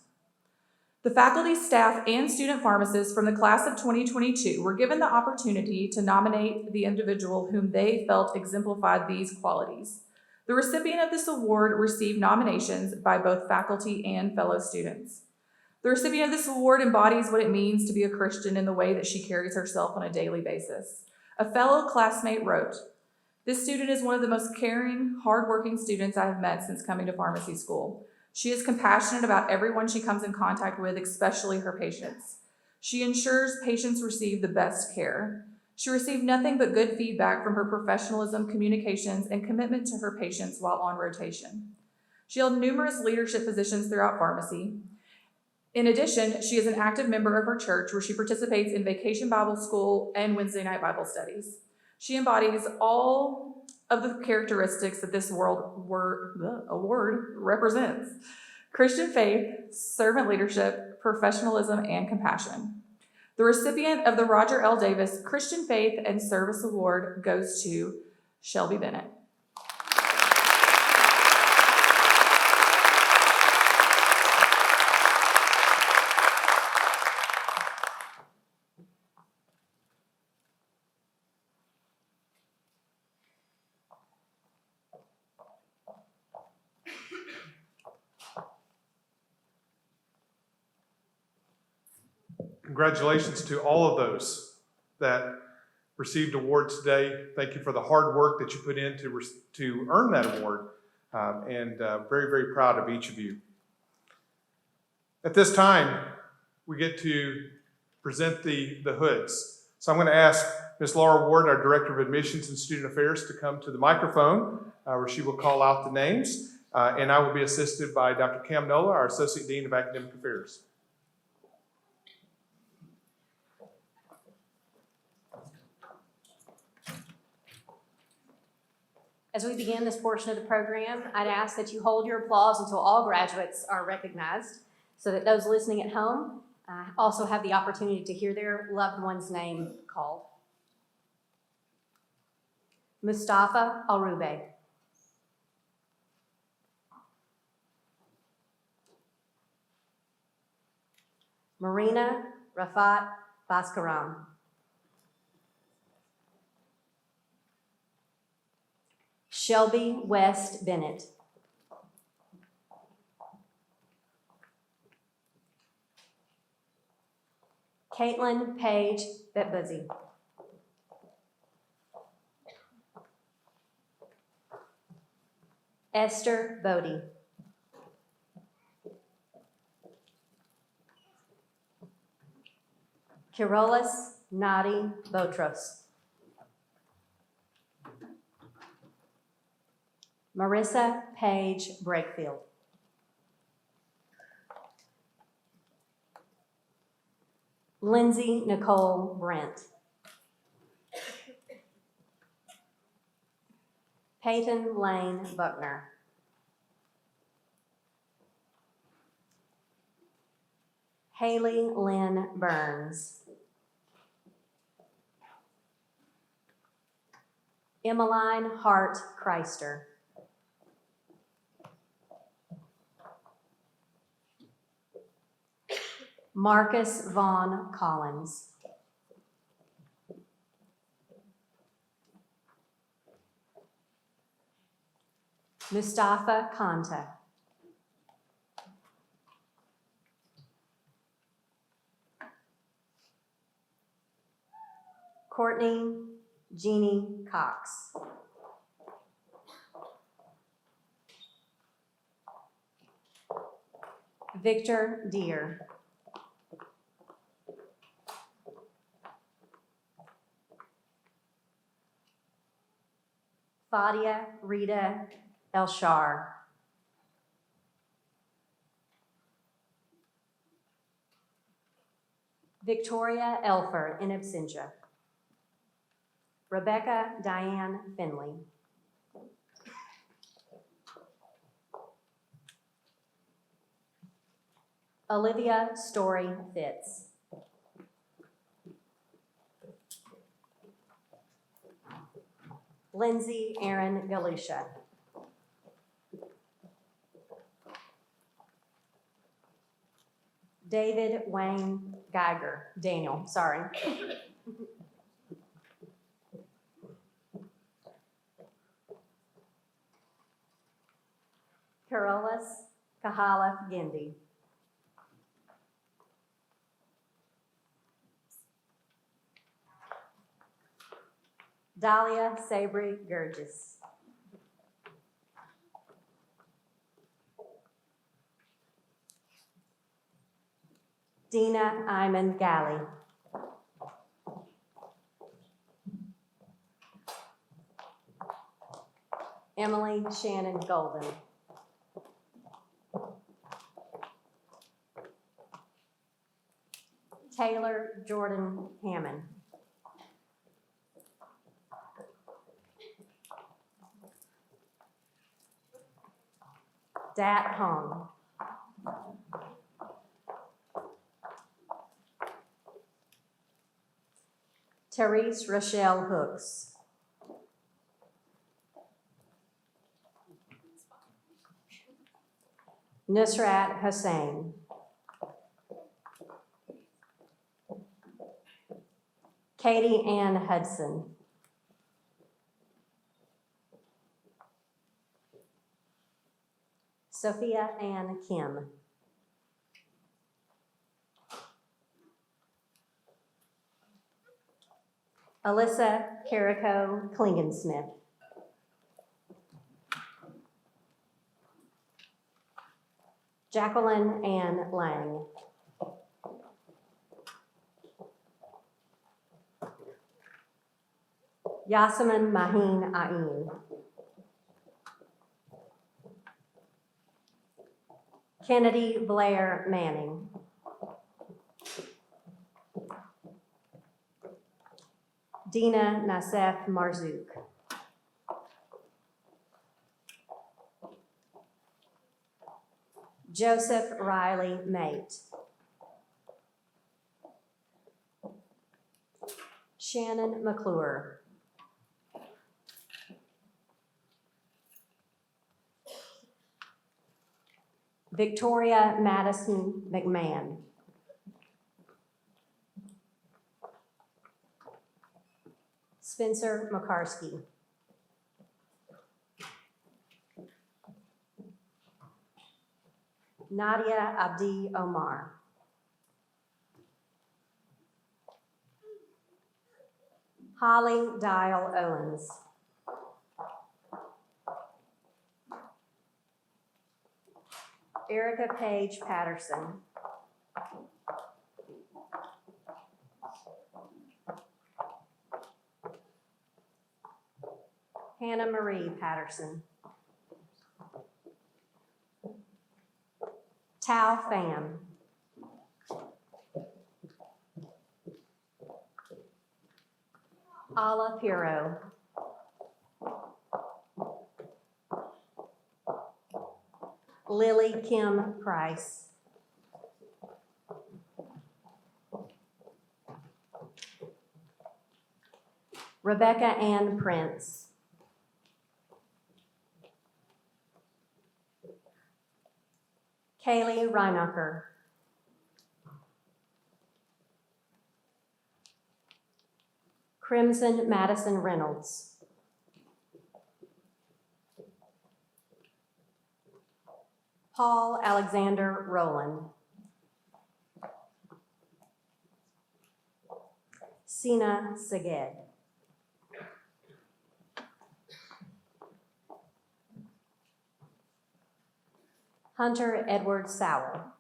The faculty, staff, and student pharmacists from the class of 2022 were given the opportunity to nominate the individual whom they felt exemplified these qualities. The recipient of this award received nominations by both faculty and fellow students. The recipient of this award embodies what it means to be a Christian in the way that she carries herself on a daily basis. A fellow classmate wrote, "This student is one of the most caring, hardworking students I have met since coming to pharmacy school. She is compassionate about everyone she comes in contact with, especially her patients. She ensures patients receive the best care. She received nothing but good feedback from her professionalism, communications, and commitment to her patients while on rotation. She held numerous leadership positions throughout pharmacy. In addition, she is an active member of her church where she participates in Vacation Bible School and Wednesday night Bible studies. She embodies all of the characteristics that this award represents: Christian faith, servant leadership, professionalism, and compassion. The recipient of the Roger L. Davis Christian Faith and Service Award goes to Shelby Bennett." Congratulations to all of those that received awards today. Thank you for the hard work that you put in to earn that award, and very, very proud of each of you. At this time, we get to present the hoods. So I'm going to ask Ms. Laura Ward, our Director of Admissions and Student Affairs, to come to the microphone where she will call out the names, and I will be assisted by Dr. Cam Nola, our Associate Dean of Academic Affairs. As we begin this portion of the program, I'd ask that you hold your applause until all graduates are recognized, so that those listening at home also have the opportunity to hear their loved one's name called. Mustafa Alrube. Marina Rafat Baskaram. Shelby West Bennett. Caitlin Paige Betbuzzy. Esther Bodie. Kirolis Nadi Botros. Marissa Paige Brakefield. Lindsay Nicole Brent. Peyton Lane Buckner. Haley Lynn Burns. Emmeline Hart Chrysler. Marcus Vaughn Collins. Mustafa Kanta. Courtney Jeannie Cox. Victor Deere. Fadia Rita Elshar. Victoria Elfer in absentia. Rebecca Diane Finley. Olivia Story Fitz. Lindsay Aaron Galusha. David Wayne Geiger. Daniel, sorry. Carolus Kahala Gindi. Dahlia Sabri Gurgis. Dina Iman Galley. Emily Shannon Golden. Taylor Jordan Hammond. Dat Hong. Therese Rochelle Hooks. Nusrat Hussain. Katie Ann Hudson. Sophia Ann Kim. Alyssa Carico Klingensmith. Jacqueline Ann Lang. Yasemin Mahin Ain. Kennedy Blair Manning. Dina Nasef Marzouk. Joseph Riley Mate. Shannon McClure. Victoria Madison McMahon. Spencer McCarsky. Nadia Abdi Omar. Holly Dial Owens. Erica Page Patterson. Hannah Marie Patterson. Tao Pham. Ala Piro. Lily Kim Price. Rebecca Ann Prince. Kaylee Reinacher. Crimson Madison Reynolds. Paul Alexander Rowland. Sina Seged. Hunter Edward Sowell.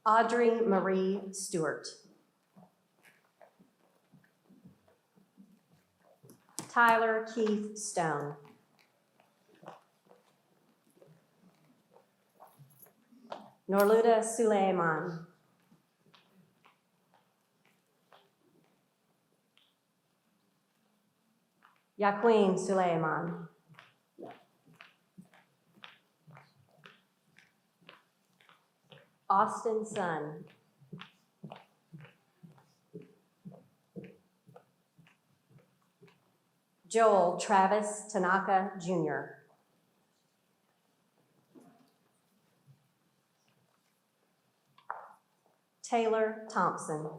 Audrey Marie Stewart. Tyler Keith Stone. Norluda Suleiman. Yaqueen Suleiman. Austin Sun. Joel Travis Tanaka Jr. Taylor Thompson.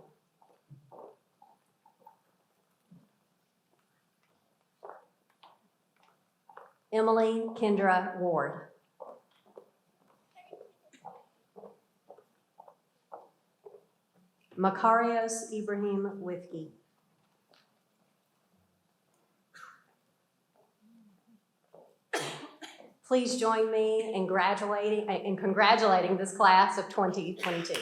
Emily Kendra Ward. Makarios Ibrahim Wifki. Please join me in congratulating this class of 2022.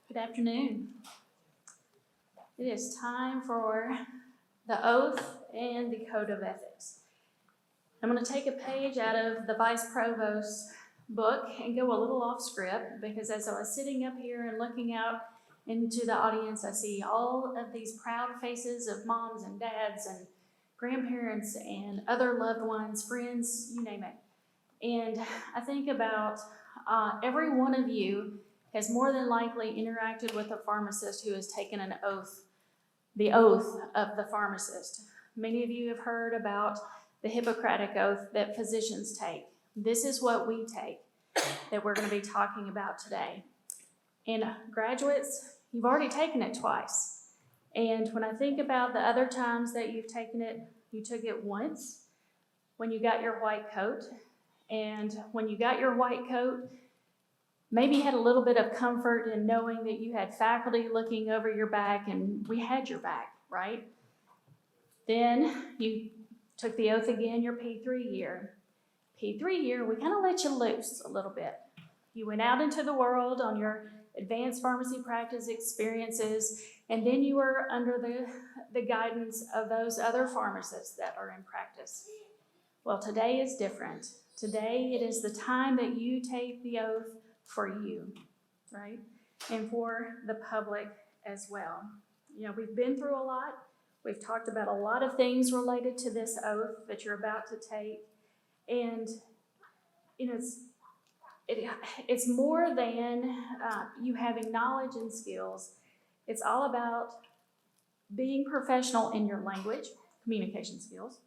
Good afternoon. It is time for the oath and the code of ethics. I'm going to take a page out of the Vice Provost's book and go a little off script, because as I was sitting up here and looking out into the audience, I see all of these proud faces of moms and dads and grandparents and other loved ones, friends, you name it. And I think about every one of you has more than likely interacted with a pharmacist who has taken an oath, the oath of the pharmacist. Many of you have heard about the Hippocratic oath that physicians take. This is what we take that we're going to be talking about today. And graduates, you've already taken it twice. And when I think about the other times that you've taken it, you took it once when you got your white coat. And when you got your white coat, maybe you had a little bit of comfort in knowing that you had faculty looking over your back and we had your back, right? Then you took the oath again your P3 year. P3 year, we kind of let you loose a little bit. You went out into the world on your advanced pharmacy practice experiences, and then you were under the guidance of those other pharmacists that are in practice. Well, today is different. Today it is the time that you take the oath for you, right? And for the public as well. You know, we've been through a lot. We've talked about a lot of things related to this oath that you're about to take. And, you know, it's more than you having knowledge and skills. It's all about being professional in your language, communication skills,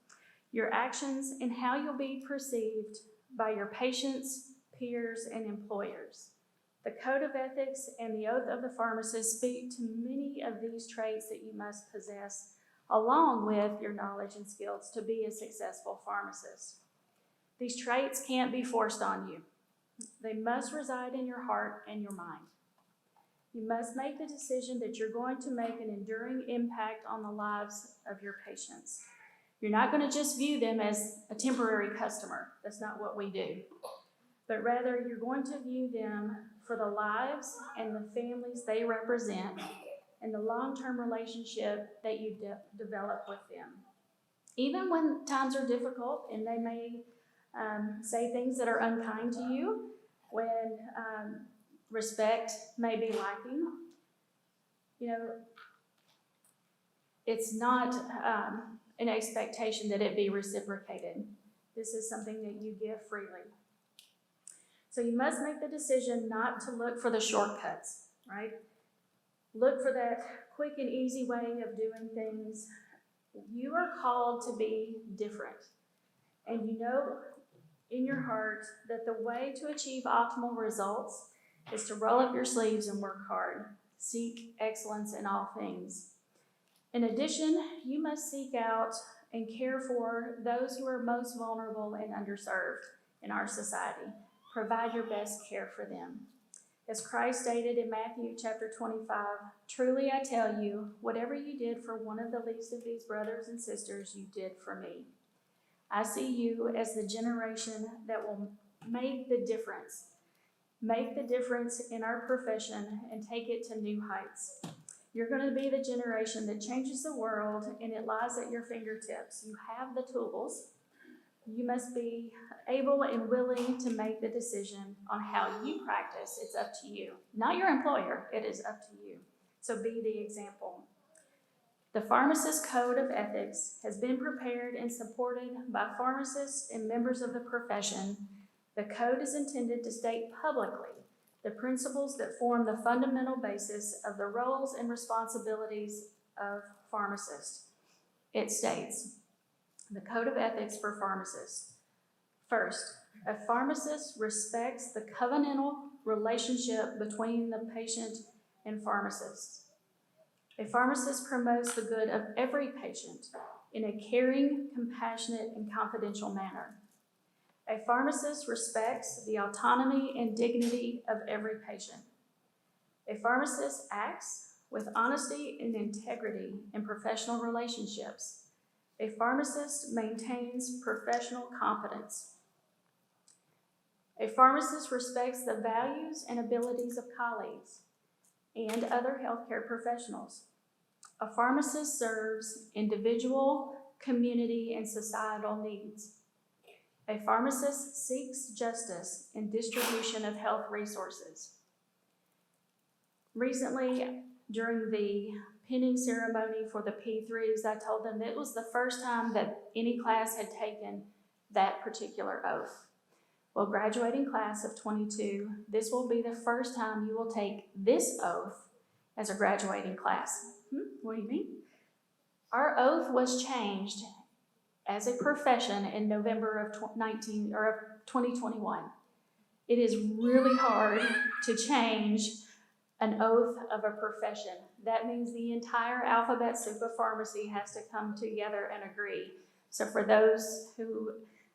your actions, and how you'll be perceived by your patients, peers, and employers. The Code of Ethics and the Oath of the Pharmacist speak to many of these traits that you must possess, along with your knowledge and skills to be a successful pharmacist. These traits can't be forced on you. They must reside in your heart and your mind. You must make the decision that you're going to make an enduring impact on the lives of your patients. You're not going to just view them as a temporary customer. That's not what we do. But rather, you're going to view them for the lives and the families they represent and the long-term relationship that you develop with them. Even when times are difficult and they may say things that are unkind to you, when respect may be lacking, you know, it's not an expectation that it be reciprocated. This is something that you give freely. So you must make the decision not to look for the shortcuts, right? Look for that quick and easy way of doing things. You are called to be different. And you know in your heart that the way to achieve optimal results is to roll up your sleeves and work hard. Seek excellence in all things. In addition, you must seek out and care for those who are most vulnerable and underserved in our society. Provide your best care for them. As Christ stated in Matthew chapter 25, "Truly I tell you, whatever you did for one of the least of these brothers and sisters, you did for me." I see you as the generation that will make the difference. Make the difference in our profession and take it to new heights. You're going to be the generation that changes the world, and it lies at your fingertips. You have the tools. You must be able and willing to make the decision on how you practice. It's up to you. Not your employer. It is up to you. So be the example. The Pharmacist Code of Ethics has been prepared and supported by pharmacists and members of the profession. The code is intended to state publicly the principles that form the fundamental basis of the roles and responsibilities of pharmacists. It states, the Code of Ethics for Pharmacists. First, a pharmacist respects the covenantal relationship between the patient and pharmacist. A pharmacist promotes the good of every patient in a caring, compassionate, and confidential manner. A pharmacist respects the autonomy and dignity of every patient. A pharmacist acts with honesty and integrity in professional relationships. A pharmacist maintains professional competence. A pharmacist respects the values and abilities of colleagues and other healthcare professionals. A pharmacist serves individual, community, and societal needs. A pharmacist seeks justice in distribution of health resources. Recently, during the pinning ceremony for the P3s, I told them it was the first time that any class had taken that particular oath. Well, graduating class of 22, this will be the first time you will take this oath as a graduating class. What do you mean? Our oath was changed as a profession in November of 2021. It is really hard to change an oath of a profession. That means the entire alphabet soup of pharmacy has to come together and agree. So for those who,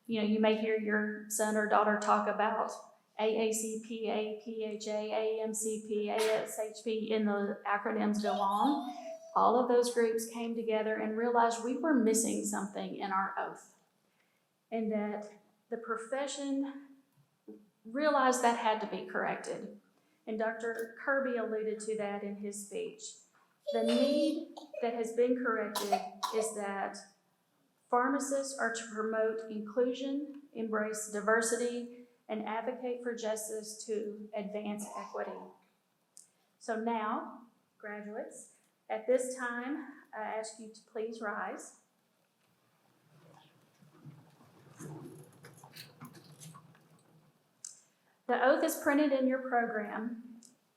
you may hear your son or daughter talk about AACP, APHA, AMCP, ASHP, and the acronyms go on. All of those groups came together and realized we were missing something in our oath, and that the profession realized that had to be corrected. And Dr. Kirby alluded to that in his speech. The need that has been corrected is that pharmacists are to promote inclusion, embrace diversity, and advocate for justice to advance equity. So now, graduates, at this time, I ask you to please rise. The oath is printed in your program.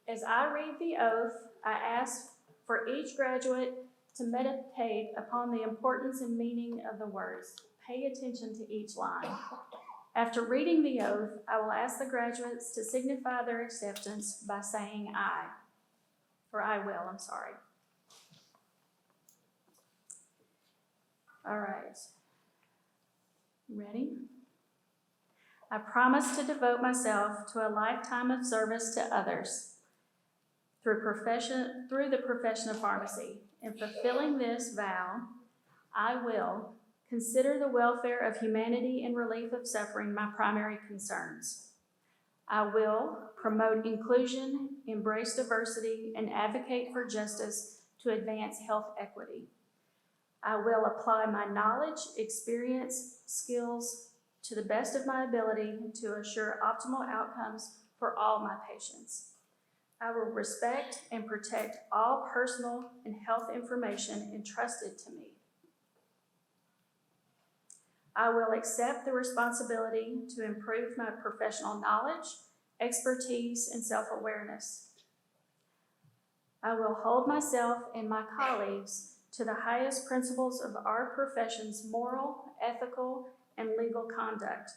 As I read the oath, I ask for each graduate to meditate upon the importance and meaning of the words. Pay attention to each line. After reading the oath, I will ask the graduates to signify their acceptance by saying I, or I will, I'm sorry. All right. Ready? I promise to devote myself to a lifetime of service to others through the profession of pharmacy. In fulfilling this vow, I will consider the welfare of humanity and relief of suffering my primary concerns. I will promote inclusion, embrace diversity, and advocate for justice to advance health equity. I will apply my knowledge, experience, skills to the best of my ability to assure optimal outcomes for all my patients. I will respect and protect all personal and health information entrusted to me. I will accept the responsibility to improve my professional knowledge, expertise, and self-awareness. I will hold myself and my colleagues to the highest principles of our profession's moral, ethical, and legal conduct.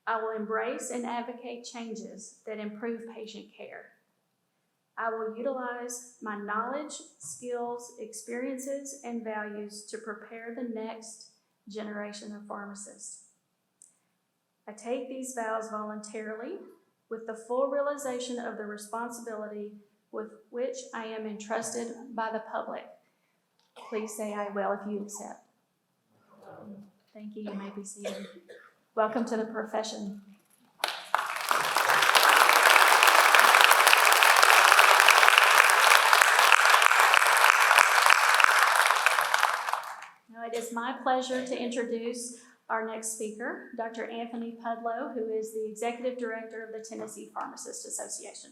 I will embrace and advocate changes that improve patient care. I will utilize my knowledge, skills, experiences, and values to prepare the next generation of pharmacists. I take these vows voluntarily with the full realization of the responsibility with which I am entrusted by the public. Please say I will if you accept. Thank you. You may be seated. Welcome to the profession. Now it is my pleasure to introduce our next speaker, Dr. Anthony Pudlow, who is the Executive Director of the Tennessee Pharmacists Association.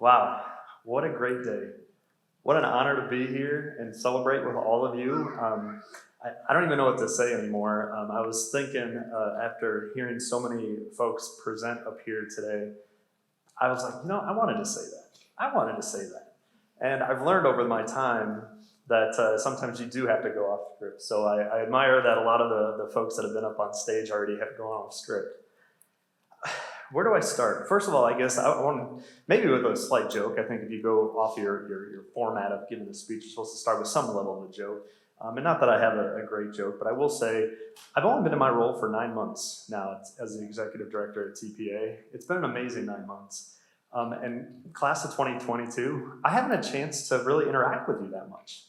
Wow, what a great day. What an honor to be here and celebrate with all of you. I don't even know what to say anymore. I was thinking after hearing so many folks present up here today, I was like, I wanted to say that. I wanted to say that. And I've learned over my time that sometimes you do have to go off script. So I admire that a lot of the folks that have been up on stage already have gone off script. Where do I start? First of all, I guess I want to, maybe with a slight joke. I think if you go off your format of giving a speech, you're supposed to start with some level of a joke. And not that I have a great joke, but I will say I've only been in my role for 9 months now as the executive director at TPA. It's been an amazing 9 months. And class of 2022, I haven't had a chance to really interact with you that much.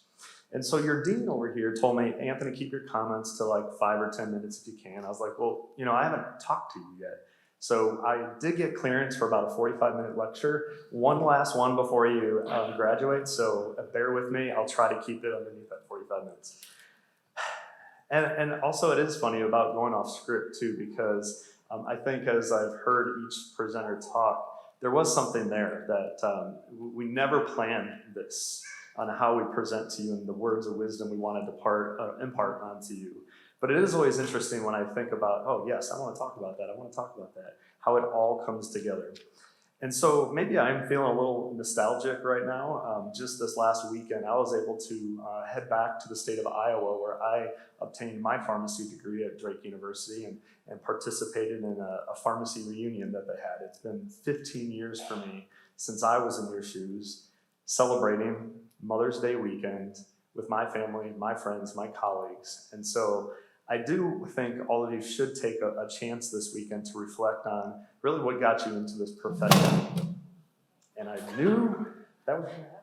And so your dean over here told me, Anthony, keep your comments to like 5 or 10 minutes if you can. I was like, well, you know, I haven't talked to you yet. So I did get clearance for about a 45-minute lecture, one last one before you graduate. So bear with me. I'll try to keep it underneath that 45 minutes. And also it is funny about going off script too, because I think as I've heard each presenter talk, there was something there that we never planned this on how we present to you and the words of wisdom we wanted to impart onto you. But it is always interesting when I think about, oh yes, I want to talk about that, I want to talk about that, how it all comes together. And so maybe I'm feeling a little nostalgic right now. Just this last weekend, I was able to head back to the state of Iowa where I obtained my pharmacy degree at Drake University and participated in a pharmacy reunion that they had. It's been 15 years for me since I was in your shoes, celebrating Mother's Day weekend with my family, my friends, my colleagues. And so I do think all of you should take a chance this weekend to reflect on really what got you into this profession. And I knew that was going to happen.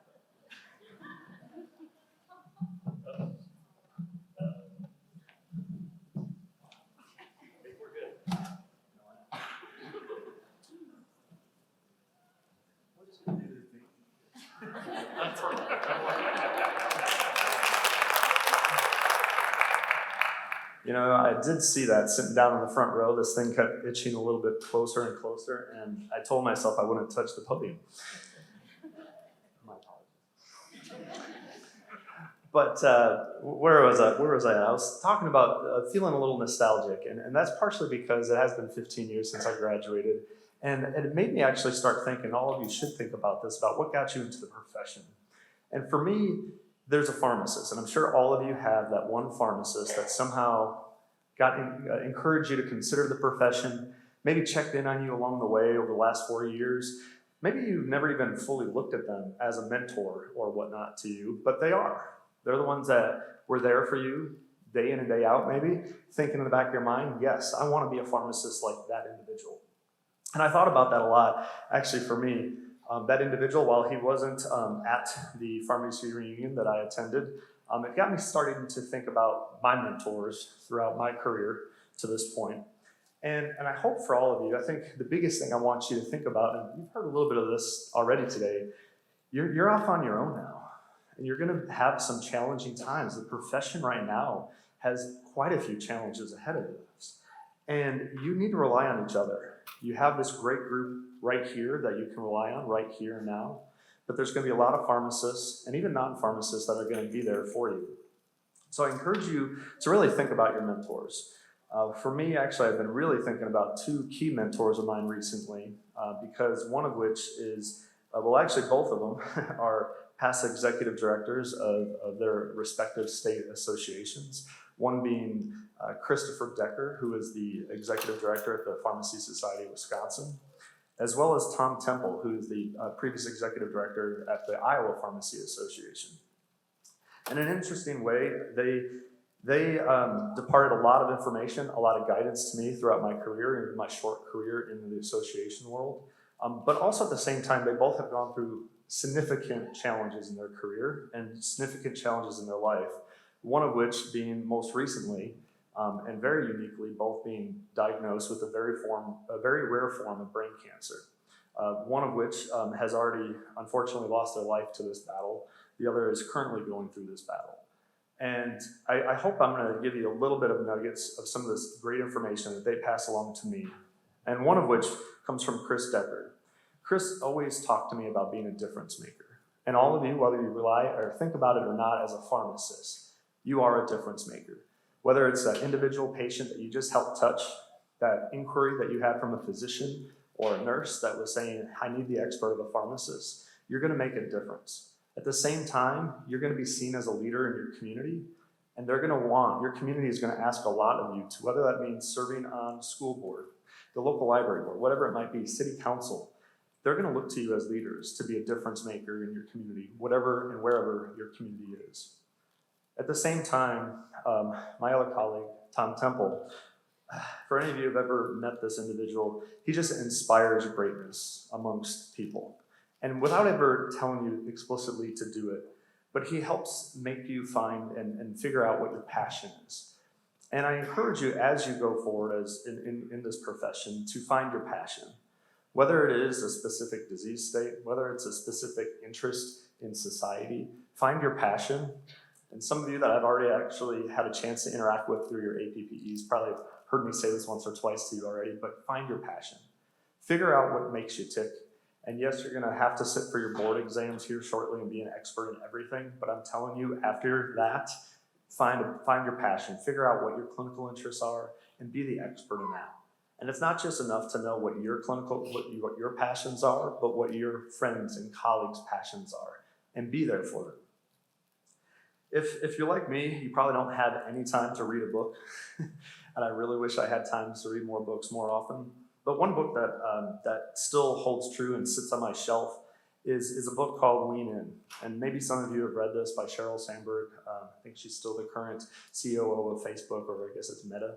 You know, I did see that sitting down in the front row. This thing kept itching a little bit closer and closer, and I told myself I wouldn't touch the podium. My apologies. But where was I? I was talking about feeling a little nostalgic, and that's partially because it has been 15 years since I graduated, and it made me actually start thinking, all of you should think about this, about what got you into the profession. And for me, there's a pharmacist, and I'm sure all of you have that one pharmacist that somehow encouraged you to consider the profession, maybe checked in on you along the way over the last 4 years. Maybe you've never even fully looked at them as a mentor or whatnot to you, but they are. They're the ones that were there for you day in and day out, maybe, thinking in the back of your mind, yes, I want to be a pharmacist like that individual. And I thought about that a lot, actually, for me. That individual, while he wasn't at the pharmacy reunion that I attended, it got me starting to think about my mentors throughout my career to this point. And I hope for all of you, I think the biggest thing I want you to think about, and you've heard a little bit of this already today, you're off on your own now. And you're going to have some challenging times. The profession right now has quite a few challenges ahead of us. And you need to rely on each other. You have this great group right here that you can rely on right here and now. But there's going to be a lot of pharmacists and even non-pharmacists that are going to be there for you. So I encourage you to really think about your mentors. For me, actually, I've been really thinking about 2 key mentors of mine recently, because one of which is, well, actually both of them are past executive directors of their respective state associations. One being Christopher Decker, who is the executive director at the Pharmacy Society of Wisconsin, as well as Tom Temple, who is the previous executive director at the Iowa Pharmacy Association. In an interesting way, they departed a lot of information, a lot of guidance to me throughout my career, in my short career in the association world. But also at the same time, they both have gone through significant challenges in their career and significant challenges in their life, one of which being most recently, and very uniquely, both being diagnosed with a very rare form of brain cancer, one of which has already unfortunately lost their life to this battle. The other is currently going through this battle. And I hope I'm going to give you a little bit of nuggets of some of this great information that they pass along to me, and one of which comes from Chris Decker. Chris always talked to me about being a difference maker. And all of you, whether you rely or think about it or not as a pharmacist, you are a difference maker. Whether it's that individual patient that you just helped touch, that inquiry that you had from a physician or a nurse that was saying, I need the expert of a pharmacist, you're going to make a difference. At the same time, you're going to be seen as a leader in your community, and your community is going to ask a lot of you, whether that means serving on school board, the local library board, whatever it might be, city council. They're going to look to you as leaders to be a difference maker in your community, whatever and wherever your community is. At the same time, my other colleague, Tom Temple, for any of you who have ever met this individual, he just inspires greatness amongst people. And without ever telling you explicitly to do it, but he helps make you find and figure out what your passion is. And I encourage you as you go forward in this profession to find your passion. Whether it is a specific disease state, whether it's a specific interest in society, find your passion. And some of you that I've already actually had a chance to interact with through your APPEs probably have heard me say this once or twice to you already, but find your passion. Figure out what makes you tick. And yes, you're gonna have to sit for your board exams here shortly and be an expert in everything, but I'm telling you, after that, find your passion, figure out what your clinical interests are, and be the expert in that. And it's not just enough to know what your passions are, but what your friends and colleagues' passions are, and be there for them. If you're like me, you probably don't have any time to read a book, and I really wish I had time to read more books more often. But one book that still holds true and sits on my shelf is a book called Lean In. And maybe some of you have read this by Sheryl Sandberg. I think she's still the current COO of Facebook, or I guess it's Meta.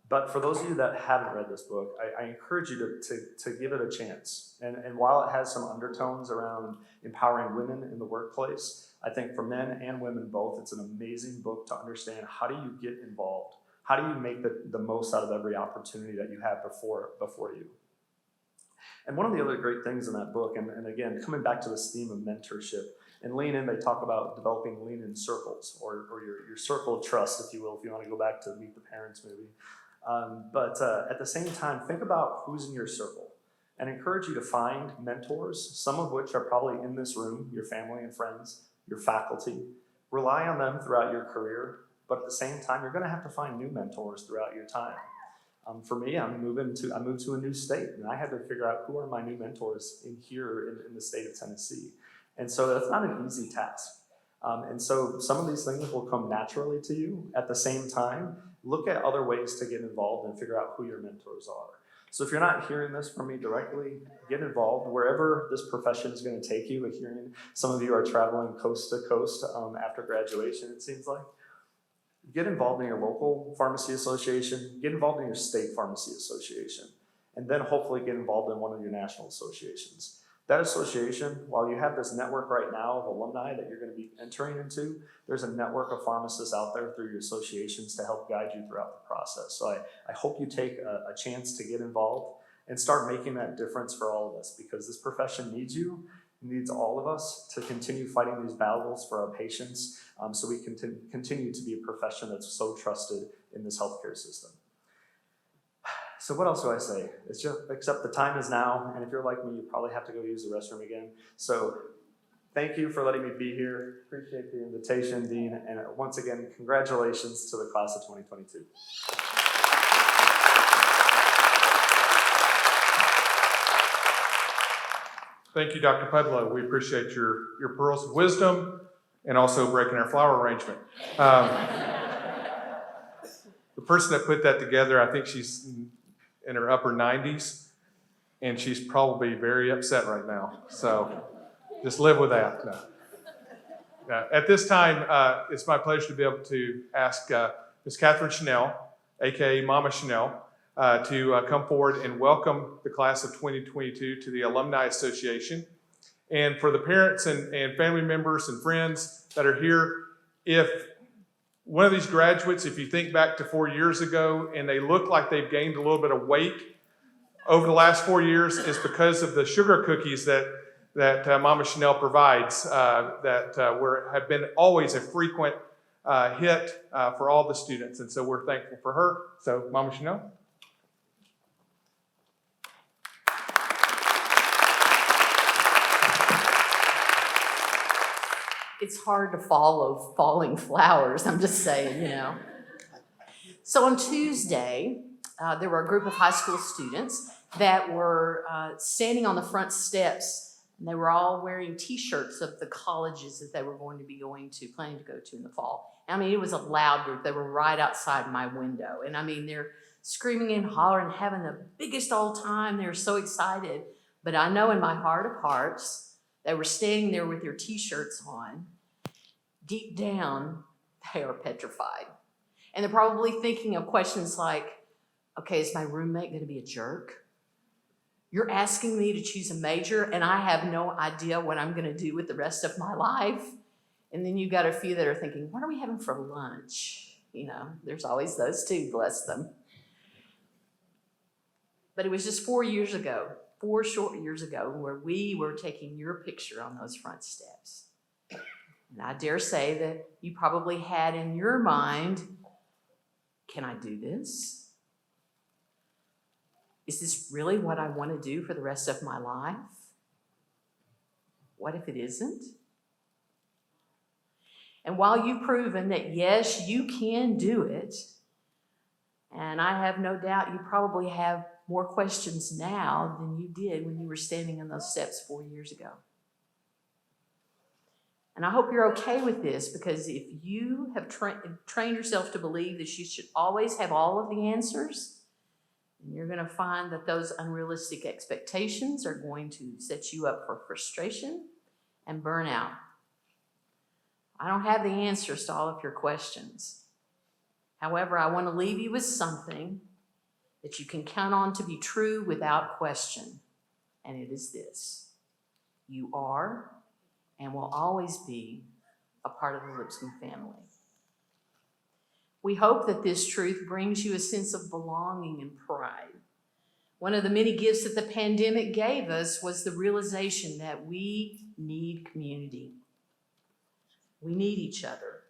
But for those of you that haven't read this book, I encourage you to give it a chance. And while it has some undertones around empowering women in the workplace, I think for men and women both, it's an amazing book to understand how do you get involved? How do you make the most out of every opportunity that you have before you? And one of the other great things in that book, and again, coming back to this theme of mentorship, in Lean In, they talk about developing Lean In circles, or your circle of trust, if you will, if you want to go back to Meet the Parents movie. But at the same time, think about who's in your circle and encourage you to find mentors, some of which are probably in this room, your family and friends, your faculty. Rely on them throughout your career, but at the same time, you're going to have to find new mentors throughout your time. For me, I moved to a new state, and I had to figure out who are my new mentors in the state of Tennessee. And so that's not an easy task. And so some of these things will come naturally to you. At the same time, look at other ways to get involved and figure out who your mentors are. So if you're not hearing this from me directly, get involved wherever this profession is going to take you. Some of you are traveling coast to coast after graduation, it seems like. Get involved in your local pharmacy association, get involved in your state pharmacy association, and then hopefully get involved in one of your national associations. That association, while you have this network right now of alumni that you're going to be entering into, there's a network of pharmacists out there through your associations to help guide you throughout the process. So I hope you take a chance to get involved and start making that difference for all of us, because this profession needs you, needs all of us to continue fighting these battles for our patients, so we can continue to be a profession that's so trusted in this healthcare system. So what else do I say? It's just, except the time is now, and if you're like me, you probably have to go use the restroom again. So thank you for letting me be here. Appreciate the invitation, Dean, and once again, congratulations to the class of 2022. Thank you, Dr. Pudlow. We appreciate your pearls of wisdom and also breaking our flower arrangement. The person that put that together, I think she's in her upper 90s, and she's probably very upset right now. So just live with that. No. At this time, it's my pleasure to be able to ask Ms. Catherine Chanel, aka Mama Chanel, to come forward and welcome the class of 2022 to the Alumni Association. And for the parents and family members and friends that are here, if one of these graduates, if you think back to 4 years ago and they look like they've gained a little bit of weight over the last 4 years, is because of the sugar cookies that Mama Chanel provides that have been always a frequent hit for all the students. And so we're thankful for her. So Mama Chanel. It's hard to follow falling flowers, I'm just saying, you know. So on Tuesday, there were a group of high school students that were standing on the front steps And they were all wearing t-shirts of the colleges that they were going to be planning to go to in the fall. I mean, it was a loud group. They were right outside my window. And I mean, they're screaming and hollering, having the biggest old time. They were so excited. But I know in my heart of hearts, they were standing there with their t-shirts on. Deep down, they are petrified. And they're probably thinking of questions like, okay, is my roommate going to be a jerk? You're asking me to choose a major and I have no idea what I'm going to do with the rest of my life. And then you've got a few that are thinking, what are we having for lunch? You know, there's always those too, bless them. But it was just 4 short years ago, where we were taking your picture on those front steps. And I dare say that you probably had in your mind, can I do this? Is this really what I want to do for the rest of my life? What if it isn't? And while you've proven that yes, you can do it, and I have no doubt you probably have more questions now than you did when you were standing on those steps 4 years ago. And I hope you're okay with this, because if you have trained yourself to believe that you should always have all of the answers, then you're going to find that those unrealistic expectations are going to set you up for frustration and burnout. I don't have the answers to all of your questions. However, I want to leave you with something that you can count on to be true without question. And it is this: you are and will always be a part of the Lipscomb family. We hope that this truth brings you a sense of belonging and pride. One of the many gifts that the pandemic gave us was the realization that we need community. We need each other,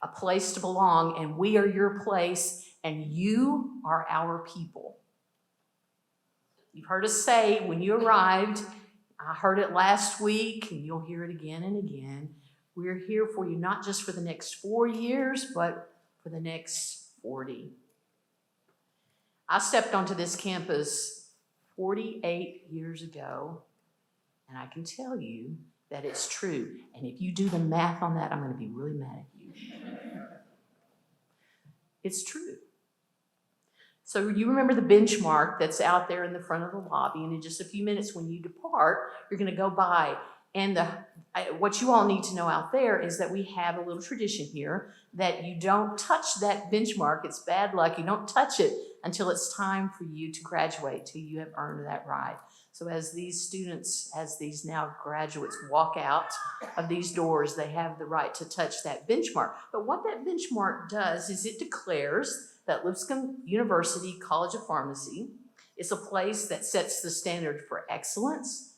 a place to belong, and we are your place, and you are our people. You've heard us say when you arrived, I heard it last week, and you'll hear it again and again, we're here for you not just for the next 4 years, but for the next 40. I stepped onto this campus 48 years ago, and I can tell you that it's true. And if you do the math on that, I'm going to be really mad at you. It's true. So you remember the benchmark that's out there in the front of the lobby, and in just a few minutes when you depart, you're going to go by. And what you all need to know out there is that we have a little tradition here that you don't touch that benchmark. It's bad luck. You don't touch it until it's time for you to graduate, till you have earned that right. So as these students, as these now graduates walk out of these doors, they have the right to touch that benchmark. But what that benchmark does is it declares that Lipscomb University College of Pharmacy is a place that sets the standard for excellence,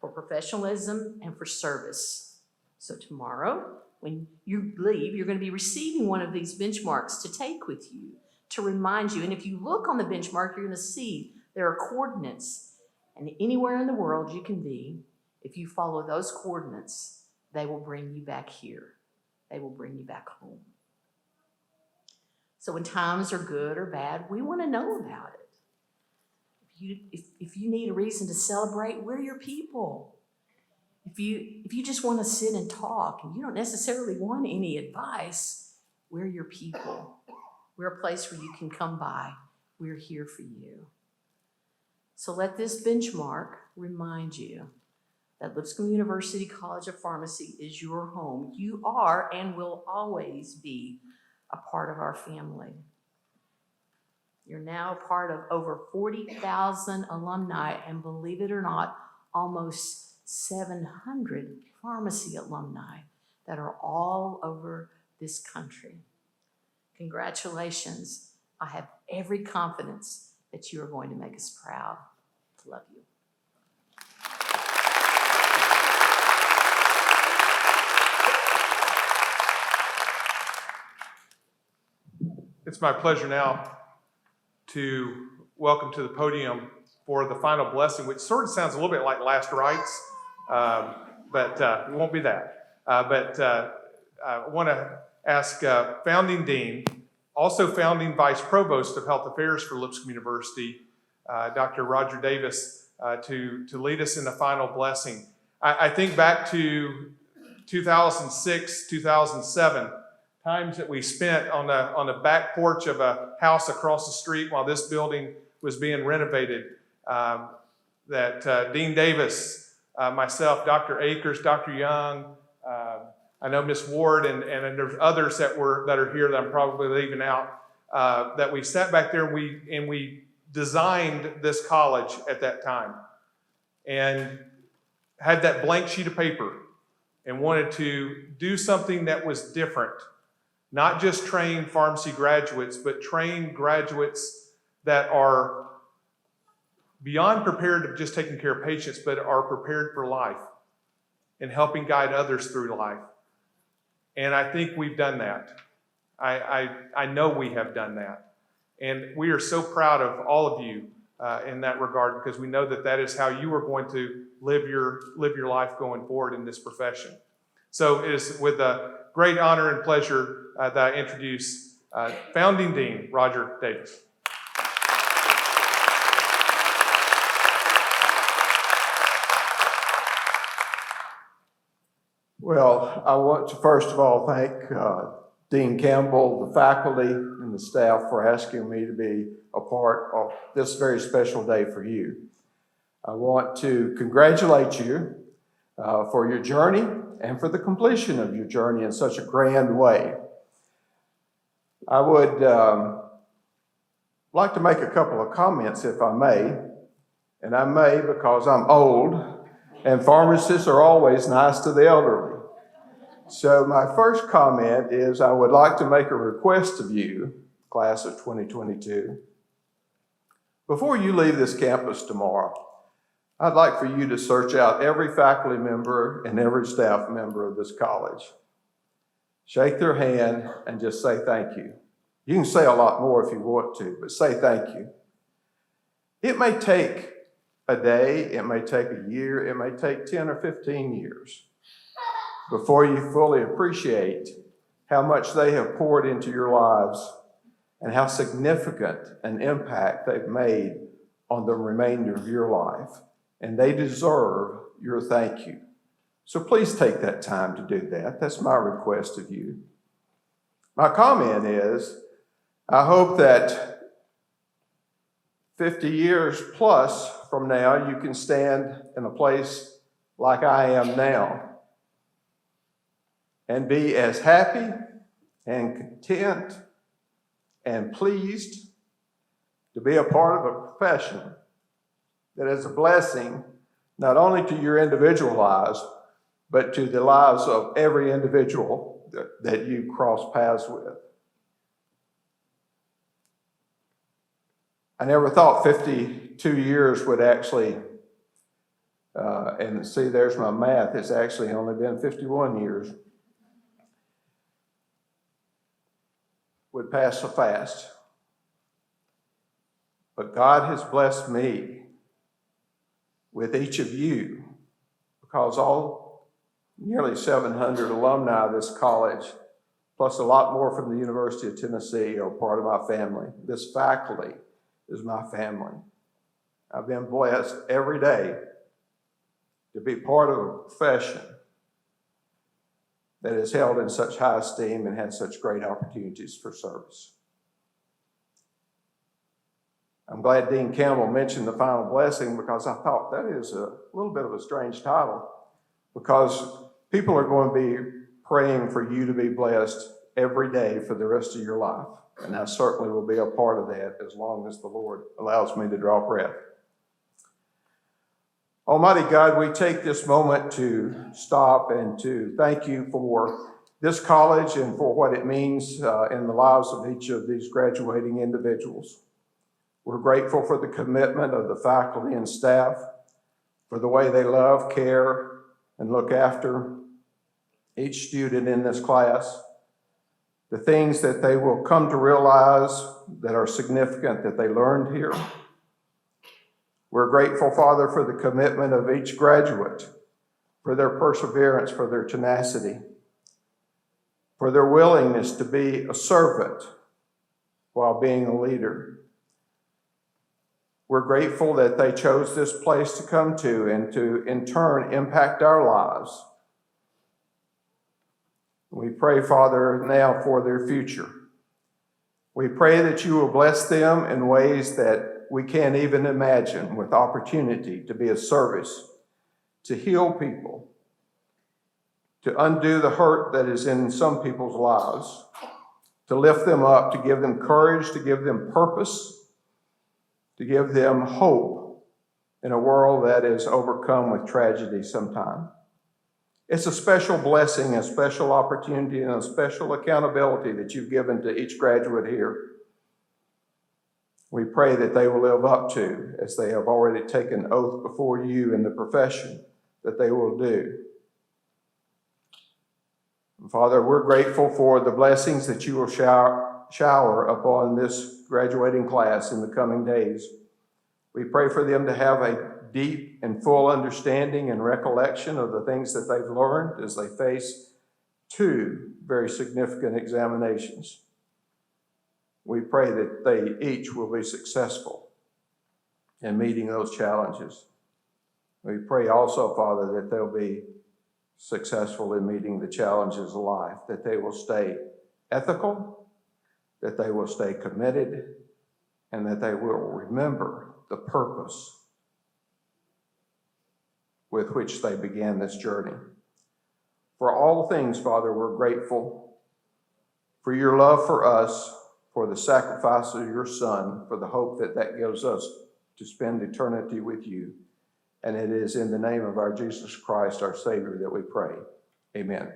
for professionalism, and for service. So tomorrow, when you leave, you're going to be receiving one of these benchmarks to take with you, to remind you. And if you look on the benchmark, you're going to see there are coordinates. And anywhere in the world you can be, if you follow those coordinates, they will bring you back here. They will bring you back home. So when times are good or bad, we want to know about it. If you need a reason to celebrate, we're your people. If you just want to sit and talk and you don't necessarily want any advice, we're your people. We're a place where you can come by. We're here for you. So let this benchmark remind you that Lipscomb University College of Pharmacy is your home. You are and will always be a part of our family. You're now a part of over 40,000 alumni, and believe it or not, almost 700 pharmacy alumni that are all over this country. Congratulations. I have every confidence that you are going to make us proud. Love you. It's my pleasure now to welcome to the podium for the final blessing, which sort of sounds a little bit like last rites, but it won't be that. I want to ask founding dean, also founding vice provost of health affairs for Lipscomb University, Dr. Roger Davis, to lead us in the final blessing. I think back to 2006, 2007, times that we spent on the back porch of a house across the street while this building was being renovated. Dean Davis, myself, Dr. Akers, Dr. Young, I know Miss Ward, and there's others that are here that I'm probably leaving out, that we sat back there and we designed this college at that time and had that blank sheet of paper and wanted to do something that was different. Not just train pharmacy graduates, but train graduates that are beyond prepared of just taking care of patients, but are prepared for life and helping guide others through life. And I think we've done that. I know we have done that. And we are so proud of all of you in that regard, because we know that that is how you are going to live your life going forward in this profession. So it is with a great honor and pleasure that I introduce Founding Dean Roger Davis. Well, I want to first of all thank Dean Campbell, the faculty, and the staff for asking me to be a part of this very special day for you. I want to congratulate you for your journey and for the completion of your journey in such a grand way. I would like to make a couple of comments, if I may, and I may because I'm old, and pharmacists are always nice to the elderly. So my first comment is I would like to make a request of you, class of 2022. Before you leave this campus tomorrow, I'd like for you to search out every faculty member and every staff member of this college. Shake their hand and just say thank you. You can say a lot more if you want to, but say thank you. It may take a day, it may take a year, it may take 10 or 15 years before you fully appreciate how much they have poured into your lives and how significant an impact they've made on the remainder of your life. And they deserve your thank you. So please take that time to do that. That's my request of you. My comment is, I hope that 50 years plus from now, you can stand in a place like I am now and be as happy and content and pleased to be a part of a profession that is a blessing not only to your individual lives, but to the lives of every individual that you cross paths with. I never thought 52 years would actually, and see, there's my math, it's actually only been 51 years, would pass so fast. But God has blessed me with each of you, because all nearly 700 alumni of this college, plus a lot more from the University of Tennessee, are part of my family. This faculty is my family. I've been blessed every day to be part of a profession that is held in such high esteem and has such great opportunities for service. I'm glad Dean Campbell mentioned the final blessing, because I thought that is a little bit of a strange title, because people are going to be praying for you to be blessed every day for the rest of your life. And I certainly will be a part of that as long as the Lord allows me to draw breath. Almighty God, we take this moment to stop and to thank you for this college and for what it means in the lives of each of these graduating individuals. We're grateful for the commitment of the faculty and staff, for the way they love, care, and look after each student in this class, the things that they will come to realize that are significant that they learned here. We're grateful, Father, for the commitment of each graduate, for their perseverance, for their tenacity, for their willingness to be a servant while being a leader. We're grateful that they chose this place to come to and to, in turn, impact our lives. We pray, Father, now for their future. We pray that you will bless them in ways that we can't even imagine, with opportunity to be of service, to heal people, to undo the hurt that is in some people's lives, to lift them up, to give them courage, to give them purpose, to give them hope in a world that is overcome with tragedy sometimes. It's a special blessing, a special opportunity, and a special accountability that you've given to each graduate here. We pray that they will live up to, as they have already taken oath before you in the profession, that they will do. Father, we're grateful for the blessings that you will shower upon this graduating class in the coming days. We pray for them to have a deep and full understanding and recollection of the things that they've learned as they face 2 very significant examinations. We pray that they each will be successful in meeting those challenges. We pray also, Father, that they'll be successful in meeting the challenges of life, that they will stay ethical, that they will stay committed, and that they will remember the purpose with which they began this journey. For all things, Father, we're grateful for your love for us, for the sacrifice of your Son, for the hope that that gives us to spend eternity with you. And it is in the name of our Jesus Christ, our Savior, that we pray. Amen.